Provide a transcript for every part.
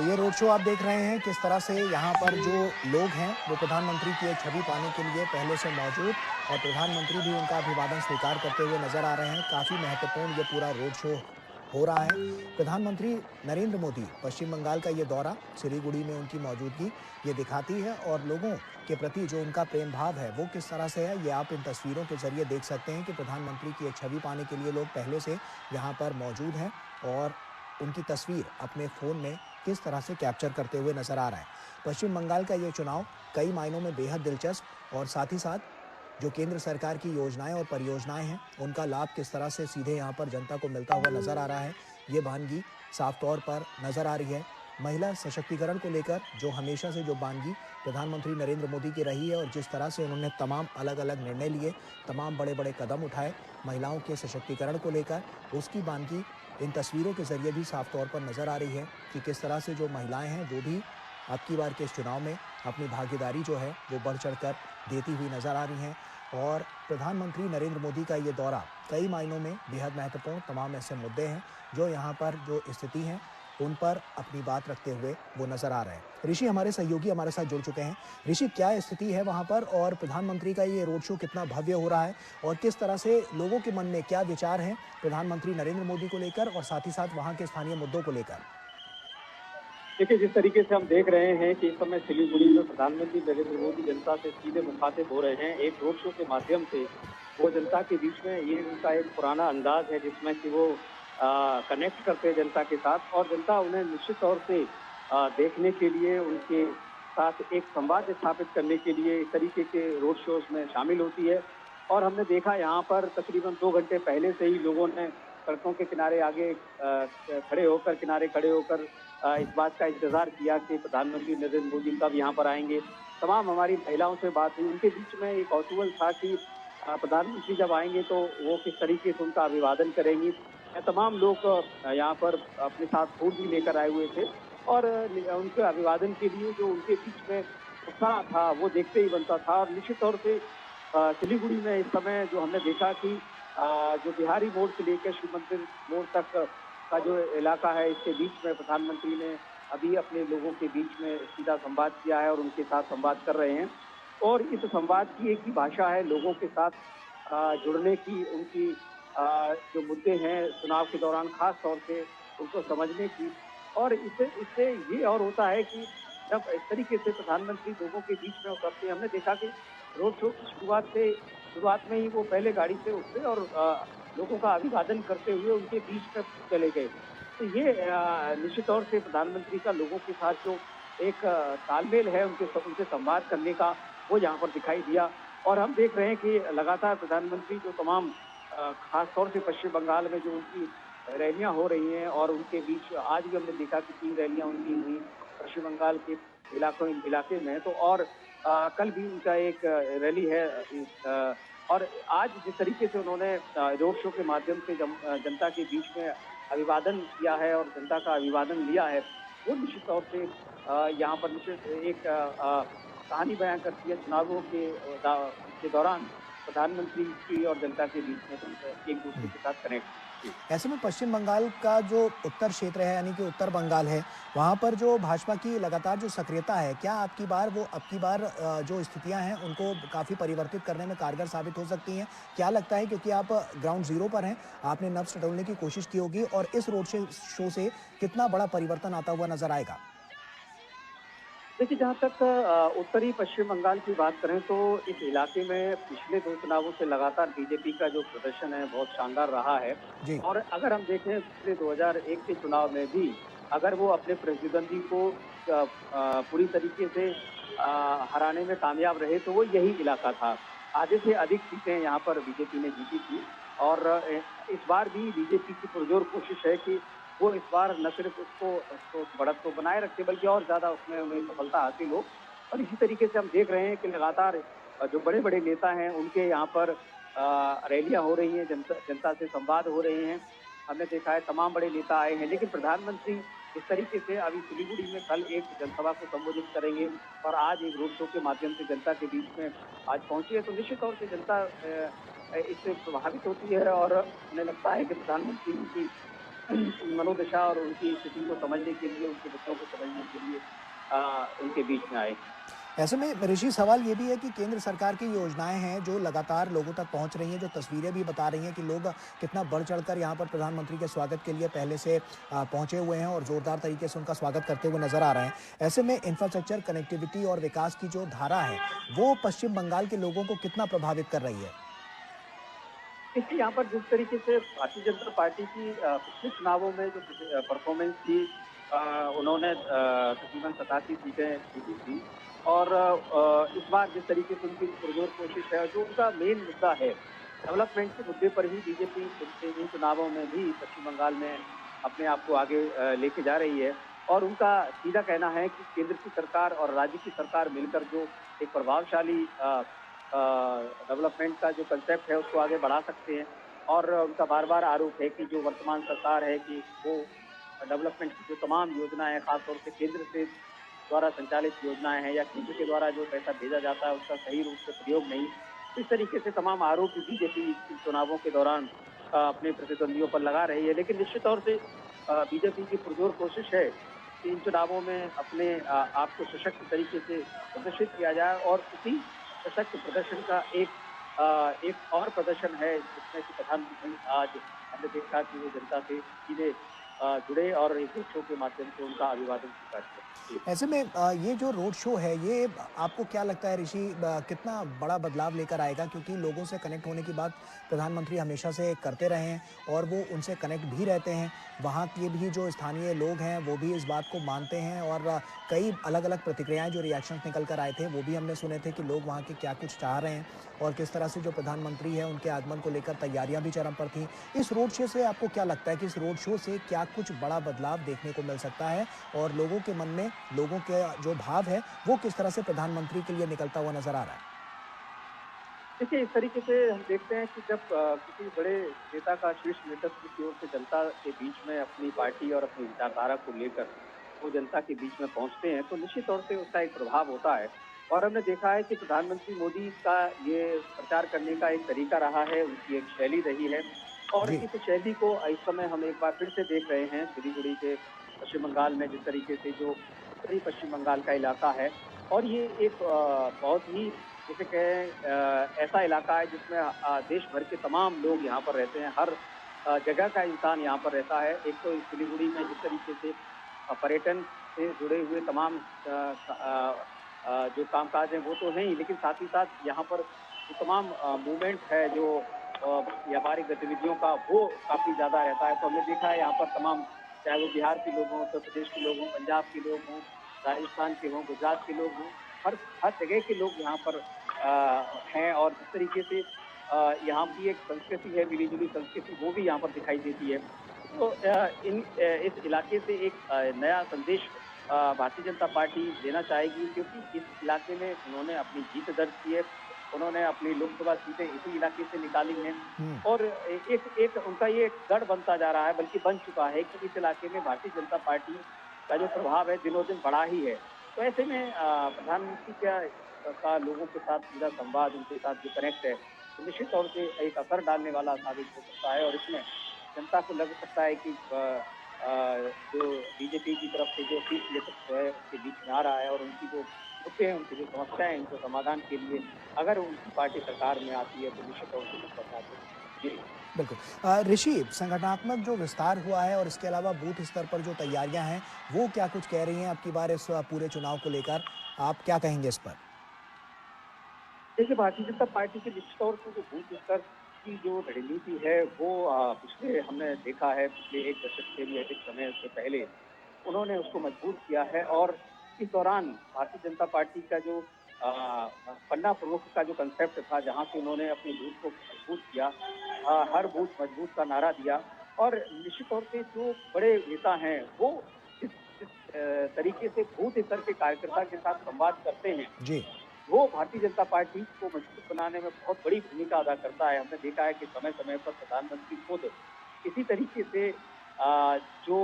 तो ये road show आप देख रहे हैं किस तरह से यहाँ पर जो लोग हैं वो प्रधानमंत्री की एक छवि पाने के लिए पहले से मौजूद और प्रधानमंत्री भी उनका अभिवादन स्वीकार करते हुए नजर आ रहे हैं। काफी महत्वपूर्ण ये पूरा रोड शो हो रहा है। प्रधानमंत्री नरेंद्र मोदी पश्चिम बंगाल का ये दौरा, सिलीगुड़ी में उनकी मौजूदगी ये दिखाती है और लोगों के प्रति जो उनका प्रेम भाव है वो किस तरह से है ये आप इन तस्वीरों के जरिए देख सकते हैं कि प्रधानमंत्री की एक छवि पाने के लिए लोग पहले से यहाँ पर मौजूद हैं और उनकी तस्वीर अपने फ़ोन में किस तरह से कैप्चर करते हुए नजर आ रहा है। पश्चिम बंगाल का ये चुनाव कई मायनों में बेहद दिलचस्प और साथ ही साथ जो केंद्र सरकार की योजनाएं और परियोजनाएं हैं उनका लाभ किस तरह से सीधे यहाँ पर जनता को मिलता हुआ नजर आ रहा है, ये बानगी साफ तौर पर नजर आ रही है। महिला सशक्तिकरण को लेकर जो हमेशा से जो बानगी प्रधानमंत्री नरेंद्र मोदी की रही है और जिस तरह से उन्होंने तमाम अलग अलग निर्णय लिए, तमाम बड़े बड़े कदम उठाए महिलाओं के सशक्तिकरण को लेकर, उसकी बानगी इन तस्वीरों के जरिए भी साफ तौर पर नजर आ रही है कि किस तरह से जो महिलाएं हैं वो भी अब की बार के इस चुनाव में अपनी भागीदारी जो है वो बढ़ चढ़कर देती हुई नजर आ रही हैं। और प्रधानमंत्री नरेंद्र मोदी का ये दौरा कई मायनों में बेहद महत्वपूर्ण तमाम ऐसे मुद्दे हैं जो यहाँ पर जो स्थिति हैं उन पर अपनी बात रखते हुए वो नजर आ रहे हैं। ऋषि हमारे सहयोगी हमारे साथ जुड़ चुके हैं। ऋषि, क्या स्थिति है वहां पर और प्रधानमंत्री का ये रोड शो कितना भव्य हो रहा है और किस तरह से लोगों के मन में क्या विचार हैं प्रधानमंत्री नरेंद्र मोदी को लेकर और साथ ही साथ वहां के स्थानीय मुद्दों को लेकर? देखिए, जिस तरीके से हम देख रहे हैं कि इस समय सिलीगुड़ी में प्रधानमंत्री नरेंद्र मोदी जनता से सीधे मुखातिब हो रहे हैं एक रोड शो के माध्यम से। वो जनता के बीच में ये उनका एक पुराना अंदाज है जिसमें कि वो कनेक्ट करते हैं जनता के साथ और जनता उन्हें निश्चित तौर से देखने के लिए उनके साथ एक संवाद स्थापित करने के लिए इस तरीके के रोड शोज में शामिल होती है। और हमने देखा यहाँ पर तकरीबन 2 घंटे पहले से ही लोगों ने सड़कों के किनारे आगे किनारे खड़े होकर इस बात का इंतजार किया कि प्रधानमंत्री नरेंद्र मोदी कब यहाँ पर आएंगे। तमाम हमारी महिलाओं से बात हुई, उनके बीच में एक कौतूहल था कि प्रधानमंत्री जब आएंगे तो वो किस तरीके से उनका अभिवादन करेंगी। तमाम लोग यहाँ पर अपने साथ फूल भी लेकर आए हुए थे और उनके अभिवादन के लिए जो उनके बीच में उत्साह था वो देखते ही बनता था। और निश्चित तौर से सिलीगुड़ी में इस समय जो हमने देखा कि जो बिहारी मोड़ से लेकर शिव मंदिर मोड़ तक का जो इलाका है इसके बीच में प्रधानमंत्री ने अभी अपने लोगों के बीच में सीधा संवाद किया है और उनके साथ संवाद कर रहे हैं। और इस संवाद की एक ही भाषा है लोगों के साथ जुड़ने की, उनकी जो मुद्दे हैं चुनाव के दौरान खास तौर से उनको समझने की। और इससे इससे ये और होता है कि जब इस तरीके से प्रधानमंत्री लोगों के बीच में उतरते हैं, हमने देखा कि रोड शो की शुरुआत में ही वो पहले गाड़ी से उतरे और लोगों का अभिवादन करते हुए उनके बीच में चले गए। तो ये निश्चित तौर से प्रधानमंत्री का लोगों के साथ जो एक तालमेल है उनसे संवाद करने का वो यहाँ पर दिखाई दिया। और हम देख रहे हैं कि लगातार प्रधानमंत्री जो तमाम खास तौर से पश्चिम बंगाल में जो उनकी रैलियां हो रही हैं और उनके बीच आज भी हमने देखा कि 3 रैलियां उनकी हुई पश्चिम बंगाल के इलाके में। तो और कल भी उनका एक रैली है और आज जिस तरीके से उन्होंने रोड शो के माध्यम से जनता के बीच में अभिवादन किया है और जनता का अभिवादन लिया है, वो निश्चित तौर से यहाँ पर निश्चित एक कहानी बयां करती है चुनावों के दौरान प्रधानमंत्री की और जनता के बीच में एक दूसरे के साथ कनेक्ट। जी। ऐसे में पश्चिम बंगाल का जो उत्तर क्षेत्र है यानी कि उत्तर बंगाल है, वहाँ पर जो भाजपा की लगातार जो सक्रियता है, क्या आपकी बार वो अब की बार जो स्थितियाँ हैं उनको काफ़ी परिवर्तित करने में कारगर साबित हो सकती हैं? क्या लगता है क्योंकि आप ग्राउंड ज़ीरो पर हैं, आपने नब्ज़ टटोलने की कोशिश की होगी और इस रोड शो से कितना बड़ा परिवर्तन आता हुआ नज़र आएगा? देखिए, जहाँ तक उत्तरी पश्चिम बंगाल की बात करें तो इस इलाके में पिछले 2 चुनावों से लगातार बीजेपी का जो प्रदर्शन है बहुत शानदार रहा है। जी। और अगर हम देखें पिछले 2001 के चुनाव में भी अगर वो अपने प्रतिद्वंदी को पूरी तरीके से हराने में कामयाब रहे तो वो यही इलाका था। आधे से अधिक सीटें यहाँ पर बीजेपी ने जीती थी। और इस बार भी बीजेपी की पुरजोर कोशिश है कि वो इस बार न सिर्फ उसको बढ़त को बनाए रखे बल्कि और ज्यादा उसमें उन्हें सफलता हासिल हो। और इसी तरीके से हम देख रहे हैं कि लगातार जो बड़े बड़े नेता हैं उनके यहाँ पर रैलियां हो रही हैं, जनता जनता से संवाद हो रहे हैं। हमने देखा है तमाम बड़े नेता आए हैं, लेकिन प्रधानमंत्री इस तरीके से अभी सिलीगुड़ी में कल एक जनसभा को संबोधित करेंगे और आज एक रोड शो के माध्यम से जनता के बीच में आज पहुंची है। तो निश्चित तौर से जनता इससे प्रभावित होती है और उन्हें लगता है कि प्रधानमंत्री उनकी मनोदशा और उनकी स्थिति को समझने के लिए, उनके बच्चों को समझने के लिए उनके बीच में आए। ऐसे में ऋषि सवाल ये भी है कि केंद्र सरकार की योजनाएं हैं जो लगातार लोगों तक पहुंच रही हैं, जो तस्वीरें भी बता रही हैं कि लोग कितना बढ़ चढ़कर यहाँ पर प्रधानमंत्री के स्वागत के लिए पहले से पहुंचे हुए हैं और जोरदार तरीके से उनका स्वागत करते हुए नजर आ रहे हैं। ऐसे में इंफ्रास्ट्रक्चर, कनेक्टिविटी और विकास की जो धारा है वो पश्चिम बंगाल के लोगों को कितना प्रभावित कर रही है? देखिए, यहाँ पर जिस तरीके से भारतीय जनता पार्टी की पिछले चुनावों में जो परफॉर्मेंस थी, उन्होंने तकरीबन 87 सीटें जीती थी और इस बार जिस तरीके से उनकी पुरजोर कोशिश है, जो उनका मेन मुद्दा है, डेवलपमेंट के मुद्दे पर ही बीजेपी इन चुनावों में भी पश्चिम बंगाल में अपने आप को आगे लेके जा रही है और उनका सीधा कहना है कि केंद्र की सरकार और राज्य की सरकार मिलकर जो एक प्रभावशाली डेवलपमेंट का जो कंसेप्ट है उसको आगे बढ़ा सकते हैं और उनका बार-बार आरोप है कि जो वर्तमान सरकार है कि वो डेवलपमेंट की जो तमाम योजनाएँ हैं, खास तौर से केंद्र से द्वारा संचालित योजनाएँ हैं या केंद्र के द्वारा जो पैसा भेजा जाता है उसका सही रूप से प्रयोग नहीं। इस तरीके से तमाम आरोप बीजेपी इन चुनावों के दौरान अपने प्रतिद्वंदियों पर लगा रही है। लेकिन निश्चित तौर से बीजेपी की पुरजोर कोशिश है कि इन चुनावों में अपने आप को सशक्त तरीके से प्रदर्शित किया जाए और उसी सशक्त प्रदर्शन का एक और प्रदर्शन है जिसमें कि प्रधानमंत्री आज हमने देखा कि वो जनता से सीधे जुड़े और एक रोड शो के माध्यम से उनका अभिवादन स्वीकार किया। जी। ऐसे में ये जो रोड शो है ये आपको क्या लगता है ऋषि, कितना बड़ा बदलाव लेकर आएगा? क्योंकि लोगों से कनेक्ट होने की बात प्रधानमंत्री हमेशा से करते रहे हैं और वो उनसे कनेक्ट भी रहते हैं। वहाँ के भी जो स्थानीय लोग हैं वो भी इस बात को मानते हैं और कई अलग-अलग प्रतिक्रियाएं, जो रिएक्शंस निकल कर आए थे वो भी हमने सुने थे कि लोग वहाँ के क्या कुछ चाह रहे हैं और किस तरह से जो प्रधानमंत्री है उनके आगमन को लेकर तैयारियां भी चरम पर थी। इस रोड शो से आपको क्या लगता है कि इस रोड शो से क्या कुछ बड़ा बदलाव देखने को मिल सकता है और लोगों के मन में, लोगों के जो भाव है वो किस तरह से प्रधानमंत्री के लिए निकलता हुआ नजर आ रहा है? देखिए, इस तरीके से हम देखते हैं कि जब किसी बड़े नेता का शीर्ष नेतृत्व की ओर से जनता के बीच में अपनी पार्टी और अपनी विचारधारा को लेकर वो जनता के बीच में पहुंचते हैं, तो निश्चित तौर से उसका एक प्रभाव होता है। और हमने देखा है कि प्रधानमंत्री मोदी का ये प्रचार करने का एक तरीका रहा है, उनकी एक शैली रही है और जी। इस शैली को इस समय हम एक बार फिर से देख रहे हैं सिलीगुड़ी के पश्चिम बंगाल में, जिस तरीके से जो उत्तरी पश्चिम बंगाल का इलाका है और ये एक बहुत ही जिसे कहें ऐसा इलाका है जिसमें देश भर के तमाम लोग यहाँ पर रहते हैं। हर जगह का इंसान यहाँ पर रहता है। एक तो इस सिलीगुड़ी में जिस तरीके से पर्यटन से जुड़े हुए तमाम जो कामकाज हैं वो तो हैं ही, लेकिन साथ ही साथ यहाँ पर जो तमाम मूवमेंट है जो व्यापारिक गतिविधियों का वो काफ़ी ज़्यादा रहता है। तो हमने देखा है यहाँ पर तमाम, चाहे वो बिहार के लोग हों, उत्तर प्रदेश के लोग हों, पंजाब के लोग हों, राजस्थान के हों, गुजरात के लोग हों, हर हर जगह के लोग यहाँ पर हैं और जिस तरीके से यहाँ की एक संस्कृति है, मिली-जुली संस्कृति, वो भी यहाँ पर दिखाई देती है। तो इस इलाके से एक नया संदेश भारतीय जनता पार्टी देना चाहेगी क्योंकि इस इलाके में उन्होंने अपनी जीत दर्ज की है। उन्होंने अपनी लोकसभा सीटें इसी इलाके से निकाली हैं हम्म। और एक एक उनका ये एक गढ़ बनता जा रहा है, बल्कि बन चुका है कि इस इलाके में भारतीय जनता पार्टी का जो प्रभाव है दिनों-दिन बढ़ा ही है। तो ऐसे में प्रधानमंत्री का लोगों के साथ सीधा संवाद, उनके साथ जो कनेक्ट है, तो निश्चित तौर से एक असर डालने वाला साबित हो सकता है और इसमें जनता को लग सकता है कि जो बीजेपी की तरफ से जो शीर्ष नेतृत्व है उसके बीच में आ रहा है और उनकी जो मुद्दे हैं, उनकी जो समस्याएं हैं, इनको समाधान के लिए अगर उनकी पार्टी सरकार में आती है तो निश्चित तौर से कुछ बदलाव होगा। जी। बिल्कुल। ऋषि, संगठनात्मक जो विस्तार हुआ है और इसके अलावा बूथ स्तर पर जो तैयारियां हैं वो क्या कुछ कह रही हैं अब की बार इस पूरे चुनाव को लेकर? आप क्या कहेंगे इस पर? देखिए, भारतीय जनता पार्टी की निश्चित तौर से जो बूथ स्तर की जो रणनीति है वो पिछले हमने देखा है पिछले 1 दशक से भी अधिक समय से पहले उन्होंने उसको मजबूत किया है और इस दौरान भारतीय जनता पार्टी का जो पन्ना प्रमुख का जो कंसेप्ट था, जहाँ से उन्होंने अपने बूथ को मजबूत किया, हर बूथ मजबूत का नारा दिया और निश्चित तौर से जो बड़े नेता हैं वो जिस जिस तरीके से बूथ स्तर के कार्यकर्ता के साथ संवाद करते हैं, जी। वो भारतीय जनता पार्टी को मजबूत बनाने में बहुत बड़ी भूमिका अदा करता है। हमने देखा है कि समय-समय पर प्रधानमंत्री खुद इसी तरीके से जो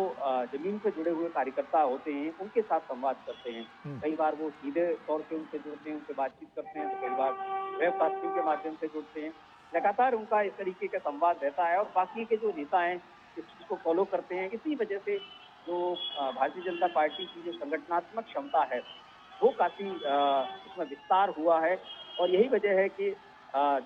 ज़मीन से जुड़े हुए कार्यकर्ता होते हैं, उनके साथ संवाद करते हैं। हम्म। कई बार वो सीधे तौर पे उनसे जुड़ते हैं, उनसे बातचीत करते हैं, तो कई बार वेब कास्टिंग के माध्यम से जुड़ते हैं। लगातार उनका इस तरीके का संवाद रहता है और बाकी के जो नेता हैं, इस चीज को फॉलो करते हैं। इसी वजह से जो भारतीय जनता पार्टी की जो संगठनात्मक क्षमता है वो काफी इसमें विस्तार हुआ है। और यही वजह है कि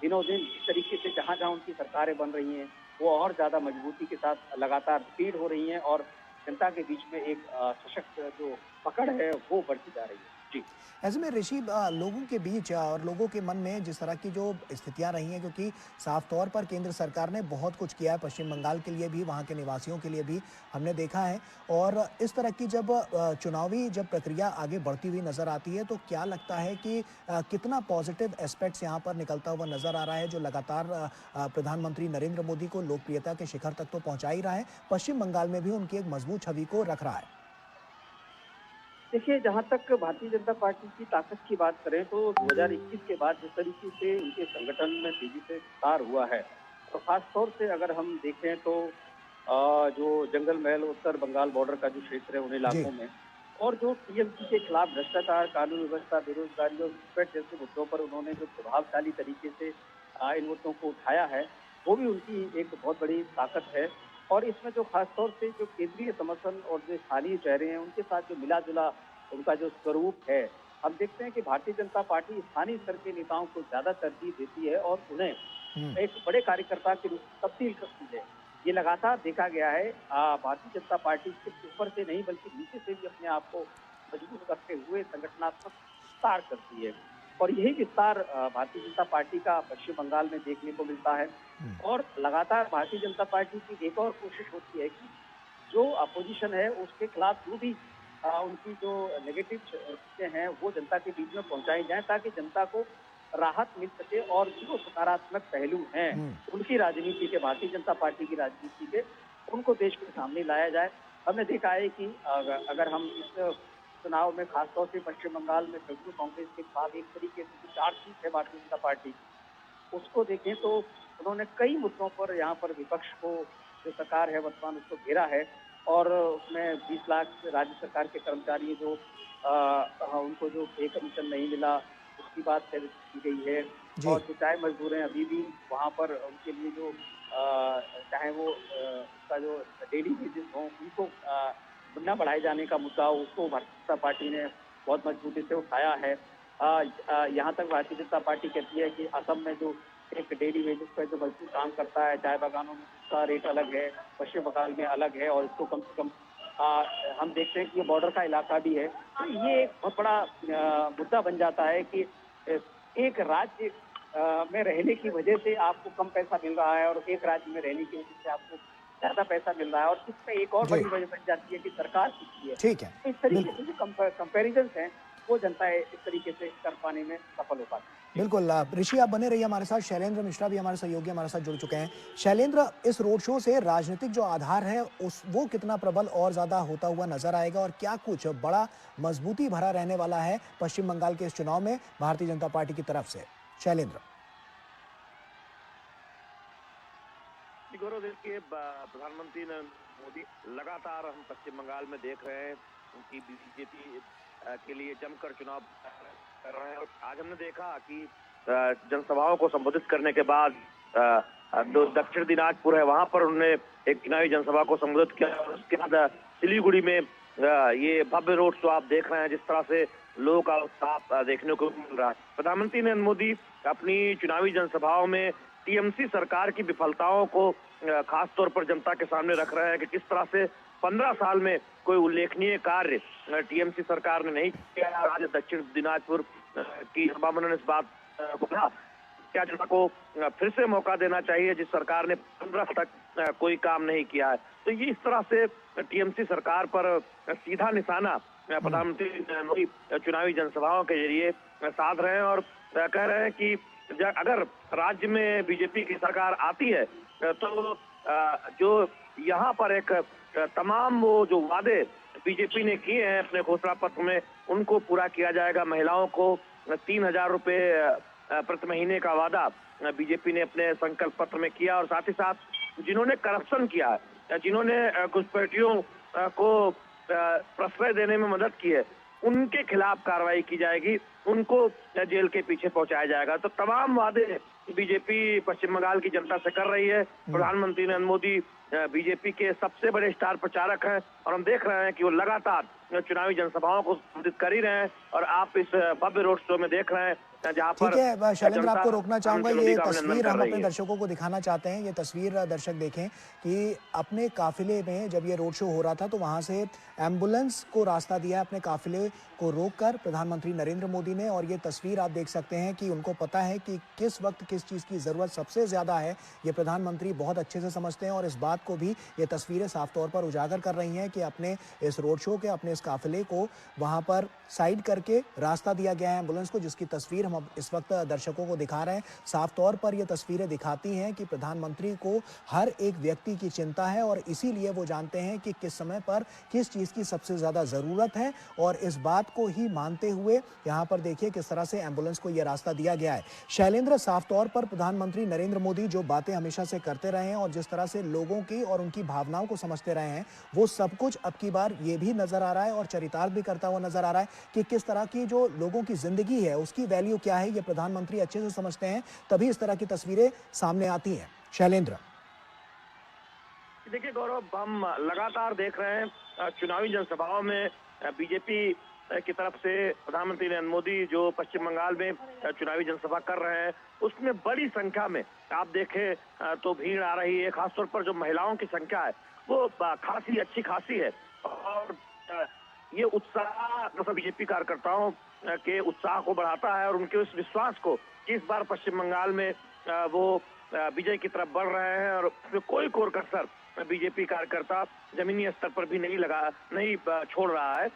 दिनों दिन इस तरीके से जहां जहां उनकी सरकारें बन रही हैं वो और ज्यादा मजबूती के साथ लगातार स्पीड हो रही हैं और जनता के बीच में एक सशक्त जो पकड़ है वो बढ़ती जा रही है। जी। ऐसे में ऋषि लोगों के बीच और लोगों के मन में जिस तरह की जो स्थितियां रही हैं, क्योंकि साफ तौर पर केंद्र सरकार ने बहुत कुछ किया है पश्चिम बंगाल के लिए भी, वहां के निवासियों के लिए भी हमने देखा है। और इस तरह की जब चुनावी जब प्रक्रिया आगे बढ़ती हुई नजर आती है तो क्या लगता है कि कितना पॉजिटिव एस्पेक्ट्स यहाँ पर निकलता हुआ नजर आ रहा है, जो लगातार प्रधानमंत्री नरेंद्र मोदी को लोकप्रियता के शिखर तक तो पहुंचा ही रहा है, पश्चिम बंगाल में भी उनकी एक मजबूत छवि को रख रहा है। देखिए, जहाँ तक भारतीय जनता पार्टी की ताकत की बात करें तो 2021 के बाद जिस तरीके से उनके संगठन में तेजी से विस्तार हुआ है, तो खास तौर से अगर हम देखें तो जो जंगल महल उत्तर बंगाल बॉर्डर का जो क्षेत्र है उन जी। इलाकों में, और जो टीएमसी के खिलाफ भ्रष्टाचार, कानून व्यवस्था, बेरोजगारी और घुसपैठ जैसे मुद्दों पर उन्होंने जो प्रभावशाली तरीके से इन मुद्दों को उठाया है, वो भी उनकी एक बहुत बड़ी ताकत है। और इसमें जो खास तौर से जो केंद्रीय समर्थन और जो स्थानीय चेहरे हैं उनके साथ जो मिला जुला उनका जो स्वरूप है, हम देखते हैं कि भारतीय जनता पार्टी स्थानीय स्तर के नेताओं को ज्यादा तरजीह देती है और उन्हें हम्म। एक बड़े कार्यकर्ता के रूप में तब्दील करती है। ये लगातार देखा गया है। भारतीय जनता पार्टी सिर्फ ऊपर से नहीं बल्कि नीचे से भी अपने आप को मजबूत करते हुए संगठनात्मक विस्तार करती है। और यही विस्तार भारतीय जनता पार्टी का पश्चिम बंगाल में देखने को मिलता है। और लगातार भारतीय जनता पार्टी की एक और कोशिश होती है कि जो अपोजिशन है उसके खिलाफ जो भी उनकी जो नेगेटिव चीजें हैं वो जनता के बीच में पहुंचाई जाए, ताकि जनता को राहत मिल सके और जो सकारात्मक पहलू हैं हम्म। उनकी राजनीति के, भारतीय जनता पार्टी की राजनीति के, उनको देश के सामने लाया जाए। हमने देखा है कि अगर हम इस चुनाव में खासतौर से पश्चिम बंगाल में तृणमूल कांग्रेस के खिलाफ एक तरीके से जो चार्जशीट है भारतीय जनता पार्टी, उसको देखें तो उन्होंने कई मुद्दों पर यहाँ पर विपक्ष को, जो सरकार है वर्तमान, उसको घेरा है। और उसमें 20 लाख राज्य सरकार के कर्मचारी जो उनको जो पे कमीशन नहीं मिला उसकी बात की गई है। जी। और जो चाय मजदूर हैं अभी भी वहाँ पर उनके लिए जो चाहे वो उसका जो डेली वेजेस हो उनको न बढ़ाए जाने का मुद्दा हो, उसको भारतीय जनता पार्टी ने बहुत मजबूती से उठाया है। यहाँ तक भारतीय जनता पार्टी कहती है कि असम में जो एक डेली वेजेस पर जो मजदूर काम करता है चाय बागानों में, उसका रेट अलग है, पश्चिम बंगाल में अलग है, और इसको कम से कम हम देखते हैं कि ये बॉर्डर का इलाका भी है। तो ये एक बहुत बड़ा मुद्दा बन जाता है कि एक राज्य में रहने की वजह से आपको कम पैसा मिल रहा है और एक राज्य में रहने की वजह से आपको ज्यादा पैसा मिल रहा है, और इसमें एक और जी। बड़ी वजह बन जाती है कि सरकार किसकी है। ठीक है। तो इस तरीके बिल्कुल। से जो कंपेरिजन हैं वो जनता इस तरीके से कर पाने में सफल हो पाती है। जी। बिल्कुल ऋषि आप बने रहिए हमारे साथ। शैलेंद्र मिश्रा भी हमारे सहयोगी हमारे साथ जुड़ चुके हैं। शैलेंद्र, इस रोड शो से राजनीतिक जो आधार है उस वो कितना प्रबल और ज्यादा होता हुआ नजर आएगा, और क्या कुछ बड़ा मजबूती भरा रहने वाला है पश्चिम बंगाल के इस चुनाव में भारतीय जनता पार्टी की तरफ से? शैलेंद्र। गौरव, देखिए प्रधानमंत्री नरेंद्र मोदी लगातार हम पश्चिम बंगाल में देख रहे हैं उनकी बीजेपी के लिए जमकर चुनाव कर रहे हैं। और आज हमने देखा कि जनसभाओं को संबोधित करने के बाद जो दक्षिण दिनाजपुर है वहां पर उन्होंने एक चुनावी जनसभा को संबोधित किया। और उसके बाद सिलीगुड़ी में ये भव्य रोड शो आप देख रहे हैं, जिस तरह से लोगों का उत्साह देखने को मिल रहा है। प्रधानमंत्री नरेंद्र मोदी अपनी चुनावी जनसभाओं में टीएमसी सरकार की विफलताओं को खास तौर पर जनता के सामने रख रहे हैं कि किस तरह से 15 साल में कोई उल्लेखनीय कार्य टीएमसी सरकार ने नहीं किया। आज दक्षिण दिनाजपुर की सभा में उन्होंने इस बात को कहा, क्या जनता को फिर से मौका देना चाहिए जिस सरकार ने 15 साल तक कोई काम नहीं किया है। तो ये इस तरह से टीएमसी सरकार पर सीधा निशाना प्रधानमंत्री नरेंद्र मोदी चुनावी जनसभाओं के जरिए साध रहे हैं। और कह रहे हैं कि अगर राज्य में बीजेपी की सरकार आती है तो जो यहाँ पर एक तमाम वो जो वादे बीजेपी ने किए हैं अपने घोषणा पत्र में उनको पूरा किया जाएगा। महिलाओं को 3,000 रुपए प्रति महीने का वादा बीजेपी ने अपने संकल्प पत्र में किया। और साथ ही साथ जिन्होंने करप्शन किया है, जिन्होंने घुसपैठियों को प्रश्रय देने में मदद की है, उनके खिलाफ कार्रवाई की जाएगी, उनको जेल के पीछे पहुंचाया जाएगा। तो तमाम वादे बीजेपी पश्चिम बंगाल की जनता से कर रही है। प्रधानमंत्री नरेंद्र मोदी बीजेपी के सबसे बड़े स्टार प्रचारक हैं और हम देख रहे हैं कि वो लगातार चुनावी जनसभाओं को संबोधित कर ही रहे हैं। और आप इस भव्य रोड शो में देख रहे हैं जहां ठीक पर है शैलेंद्र, जनता आपको रोकना चाहूंगा। प्रधानमंत्री मोदी ये का अभिनंदन तस्वीर कर हम रही अपने है। दर्शकों को दिखाना चाहते हैं। ये तस्वीर दर्शक देखें कि अपने काफिले में जब ये रोड शो हो रहा था तो वहां से एम्बुलेंस को रास्ता दिया अपने काफिले को रोककर प्रधानमंत्री नरेंद्र मोदी ने। और ये तस्वीर आप देख सकते हैं कि उनको पता है कि किस वक्त किस चीज की जरूरत सबसे ज्यादा है। ये प्रधानमंत्री बहुत अच्छे से समझते हैं और इस बात को भी ये तस्वीरें साफ तौर पर उजागर कर रही हैं कि अपने इस रोड शो के, अपने इस काफिले को वहां पर साइड करके रास्ता दिया गया है एम्बुलेंस को, जिसकी तस्वीर हम इस वक्त दर्शकों को दिखा रहे हैं। साफ तौर पर ये तस्वीरें दिखाती हैं कि प्रधानमंत्री को हर एक व्यक्ति की चिंता है और इसीलिए वो जानते हैं कि किस समय पर किस चीज की सबसे ज्यादा जरूरत है। और इस बात को ही मानते हुए यहाँ पर देखिए किस तरह से एम्बुलेंस को यह रास्ता दिया गया है। शैलेंद्र, साफ तौर पर प्रधानमंत्री नरेंद्र मोदी जो बातें हमेशा से करते रहे हैं और जिस तरह से लोगों की और उनकी भावनाओं को समझते रहे हैं, वो सब कुछ अब की बार ये भी नजर आ रहा है और चरितार्थ भी करता हुआ नजर आ रहा है कि किस तरह की जो लोगों की जिंदगी है उसकी वैल्यू क्या है, ये प्रधानमंत्री अच्छे से समझते हैं, तभी इस तरह की तस्वीरें सामने आती हैं। शैलेंद्र, देखिए गौरव, हम लगातार देख रहे हैं चुनावी जनसभाओं में बीजेपी की तरफ से प्रधानमंत्री नरेंद्र मोदी जो पश्चिम बंगाल में चुनावी जनसभा कर रहे हैं, उसमें बड़ी संख्या में आप देखें तो भीड़ आ रही है। खासतौर पर जो महिलाओं की संख्या है वो खासी अच्छी खासी है। और ये उत्साह मतलब बीजेपी कार्यकर्ताओं के उत्साह को बढ़ाता है और उनके उस विश्वास को कि इस बार पश्चिम बंगाल में वो विजय की तरफ बढ़ रहे हैं। और उसमें कोई कोर कसर बीजेपी कार्यकर्ता जमीनी स्तर पर भी नहीं छोड़ रहा है,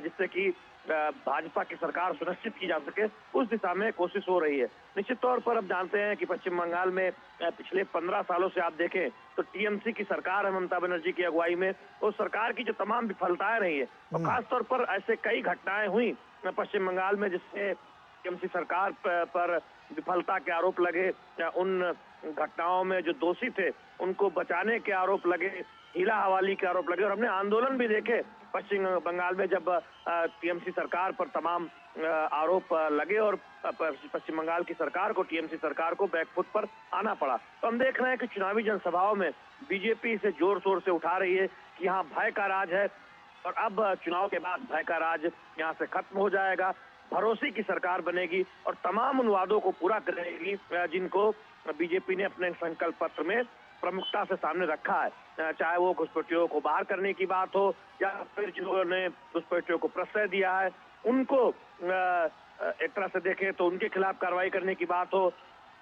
जिससे कि भाजपा की सरकार सुनिश्चित की जा सके, उस दिशा में कोशिश हो रही है। निश्चित तौर पर अब जानते हैं कि पश्चिम बंगाल में पिछले 15 सालों से आप देखें तो टीएमसी की सरकार है ममता बनर्जी की अगुवाई में। उस सरकार की जो तमाम विफलताएं रही है और खासतौर पर ऐसे कई घटनाएं हुई पश्चिम बंगाल में जिससे टीएमसी सरकार पर विफलता के आरोप लगे। उन घटनाओं में जो दोषी थे उनको बचाने के आरोप लगे, हीला हवाली के आरोप लगे। और हमने आंदोलन भी देखे पश्चिम बंगाल में जब टीएमसी सरकार पर तमाम आरोप लगे और पश्चिम बंगाल की सरकार को, टीएमसी सरकार को बैकफुट पर आना पड़ा। तो हम देख रहे हैं कि चुनावी जनसभाओं में बीजेपी इसे जोर शोर से उठा रही है कि यहाँ भय का राज है और अब चुनाव के बाद भय का राज यहाँ से खत्म हो जाएगा। भरोसे की सरकार बनेगी और तमाम उन वादों को पूरा करेगी जिनको बीजेपी ने अपने संकल्प पत्र में प्रमुखता से सामने रखा है। चाहे वो घुसपैठियों को बाहर करने की बात हो या फिर जिन्होंने घुसपैठियों को प्रश्रय दिया है उनको एक तरह से देखें तो उनके खिलाफ कार्रवाई करने की बात हो।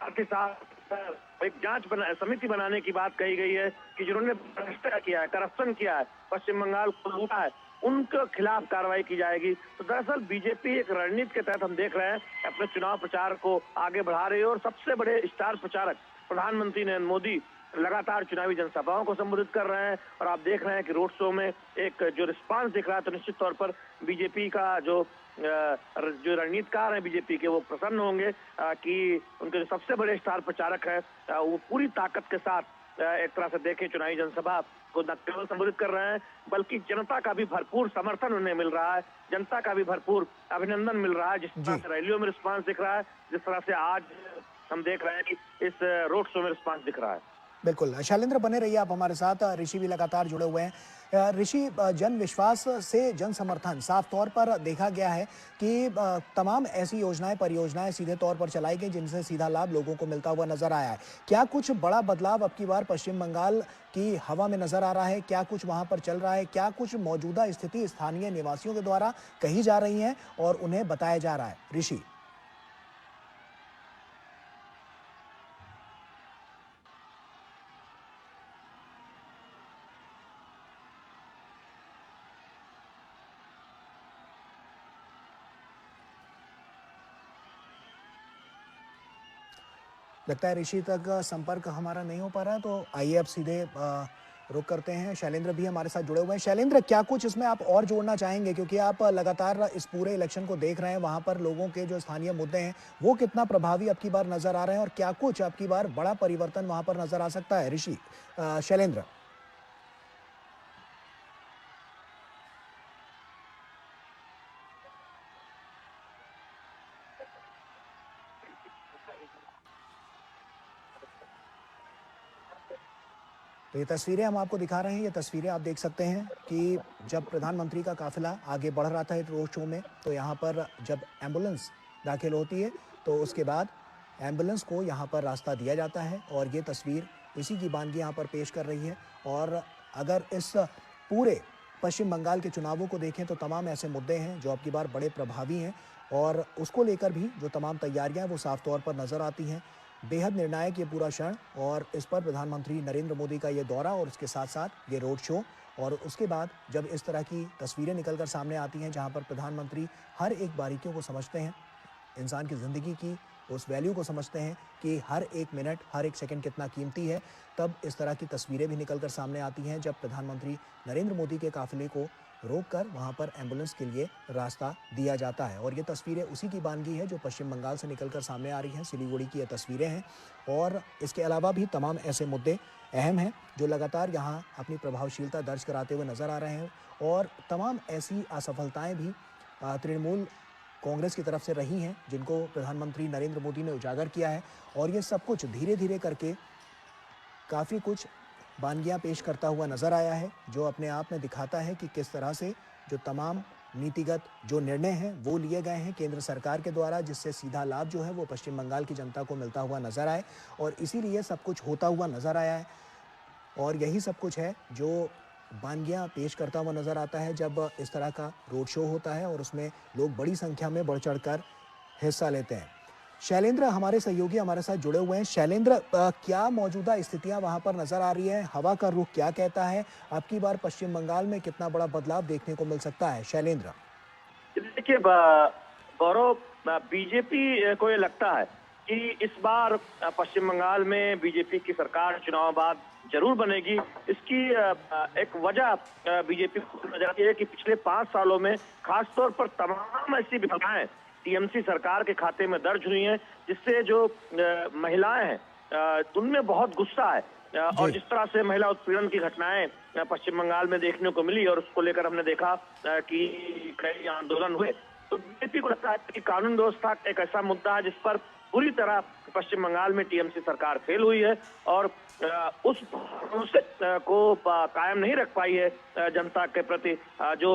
साथ ही साथ एक समिति बनाने की बात कही गई है कि जिन्होंने भ्रष्टाचार किया है, करप्शन किया है, पश्चिम बंगाल को लूटा है, उनके खिलाफ कार्रवाई की जाएगी। तो दरअसल बीजेपी एक रणनीति के तहत हम देख रहे हैं अपने चुनाव प्रचार को आगे बढ़ा रही है और सबसे बड़े स्टार प्रचारक प्रधानमंत्री नरेंद्र मोदी लगातार चुनावी जनसभाओं को संबोधित कर रहे हैं। और आप देख रहे हैं कि रोड शो में एक जो रिस्पांस दिख रहा है तो निश्चित तौर पर बीजेपी का जो रणनीतिकार हैं बीजेपी के वो प्रसन्न होंगे कि उनके जो सबसे बड़े स्टार प्रचारक हैं वो पूरी ताकत के साथ एक तरह से देखें चुनावी जनसभा को न केवल संबोधित कर रहे हैं बल्कि जनता का भी भरपूर समर्थन उन्हें मिल रहा है, जनता का भी भरपूर अभिनंदन मिल रहा है। जिस तरह से रैलियों में रिस्पांस दिख रहा है, जिस तरह से आज हम देख रहे हैं कि इस रोड शो में रिस्पांस दिख रहा है। बिल्कुल शैलेंद्र, बने रहिए आप हमारे साथ। ऋषि भी लगातार जुड़े हुए हैं। ऋषि, जन विश्वास से जन समर्थन साफ तौर पर देखा गया है कि तमाम ऐसी योजनाएं, परियोजनाएं सीधे तौर पर चलाई गई जिनसे सीधा लाभ लोगों को मिलता हुआ नजर आया है। क्या कुछ बड़ा बदलाव अब की बार पश्चिम बंगाल की हवा में नजर आ रहा है? क्या कुछ वहां पर चल रहा है? क्या कुछ मौजूदा स्थिति स्थानीय निवासियों के द्वारा कही जा रही है और उन्हें बताया जा रहा है? ऋषि, लगता है ऋषि तक संपर्क हमारा नहीं हो पा रहा है, तो आइए अब सीधे रुक करते हैं। शैलेंद्र भी हमारे साथ जुड़े हुए हैं। शैलेंद्र, क्या कुछ इसमें आप और जोड़ना चाहेंगे, क्योंकि आप लगातार इस पूरे इलेक्शन को देख रहे हैं, वहां पर लोगों के जो स्थानीय मुद्दे हैं वो कितना प्रभावी अब की बार नजर आ रहे हैं और क्या कुछ अब की बार बड़ा परिवर्तन वहां पर नजर आ सकता है? ऋषि, शैलेंद्र। तो ये तस्वीरें हम आपको दिखा रहे हैं। ये तस्वीरें आप देख सकते हैं कि जब प्रधानमंत्री का काफिला आगे बढ़ रहा था रोड शो में, तो यहाँ पर जब एम्बुलेंस दाखिल होती है तो उसके बाद एम्बुलेंस को यहाँ पर रास्ता दिया जाता है और ये तस्वीर इसी की बानगी यहाँ पर पेश कर रही है। और अगर इस पूरे पश्चिम बंगाल के चुनावों को देखें तो तमाम ऐसे मुद्दे हैं जो अब की बार बड़े प्रभावी हैं और उसको लेकर भी जो तमाम तैयारियां हैं वो साफ तौर पर नजर आती हैं। बेहद निर्णायक ये पूरा क्षण और इस पर प्रधानमंत्री नरेंद्र मोदी का ये दौरा और उसके साथ साथ ये रोड शो और उसके बाद जब इस तरह की तस्वीरें निकलकर सामने आती हैं जहां पर प्रधानमंत्री हर एक बारीकियों को समझते हैं, इंसान की ज़िंदगी की उस वैल्यू को समझते हैं कि हर एक मिनट हर एक सेकंड कितना कीमती है, तब इस तरह की तस्वीरें भी निकलकर सामने आती हैं जब प्रधानमंत्री नरेंद्र मोदी के काफिले को रोककर वहां पर एम्बुलेंस के लिए रास्ता दिया जाता है। और ये तस्वीरें उसी की बानगी है जो पश्चिम बंगाल से निकलकर सामने आ रही हैं। सिलीगुड़ी की ये तस्वीरें हैं और इसके अलावा भी तमाम ऐसे मुद्दे अहम हैं जो लगातार यहाँ अपनी प्रभावशीलता दर्ज कराते हुए नजर आ रहे हैं और तमाम ऐसी असफलताएं भी तृणमूल कांग्रेस की तरफ से रही हैं जिनको प्रधानमंत्री नरेंद्र मोदी ने उजागर किया है और ये सब कुछ धीरे धीरे करके काफ़ी कुछ बानगियां पेश करता हुआ नजर आया है जो अपने आप में दिखाता है कि किस तरह से जो तमाम नीतिगत जो निर्णय हैं वो लिए गए हैं केंद्र सरकार के द्वारा, जिससे सीधा लाभ जो है वो पश्चिम बंगाल की जनता को मिलता हुआ नजर आए और इसीलिए सब कुछ होता हुआ नजर आया है। और यही सब कुछ है जो बानगियां पेश करता हुआ नजर आता है जब इस तरह का रोड शो होता है और उसमें लोग बड़ी संख्या में बढ़ चढ़कर हिस्सा लेते हैं। शैलेंद्र हमारे सहयोगी हमारे साथ जुड़े हुए हैं। शैलेंद्र, क्या मौजूदा स्थितियां वहां पर नजर आ रही है? हवा का रुख क्या कहता है? अब की बार पश्चिम बंगाल में कितना बड़ा बदलाव देखने को मिल सकता है? शैलेंद्र, देखिए गौरव, बीजेपी को ये लगता है कि इस बार पश्चिम बंगाल में बीजेपी की सरकार चुनाव बाद जरूर बनेगी। इसकी एक वजह बीजेपी को नजर आती है कि पिछले 5 सालों में खासतौर पर तमाम ऐसी विफलताएं टीएमसी सरकार के खाते में दर्ज हुई हैं जिससे जो महिलाएं हैं उनमें बहुत गुस्सा है और जिस तरह से महिला उत्पीड़न की घटनाएं पश्चिम बंगाल में देखने को मिली और उसको लेकर हमने देखा कि कई आंदोलन हुए, तो बीजेपी को लगता है कि कानून व्यवस्था एक ऐसा मुद्दा है जिस पर पूरी तरह पश्चिम बंगाल में टीएमसी सरकार फेल हुई है और उस भरोसे को कायम नहीं रख पाई है जनता के प्रति जो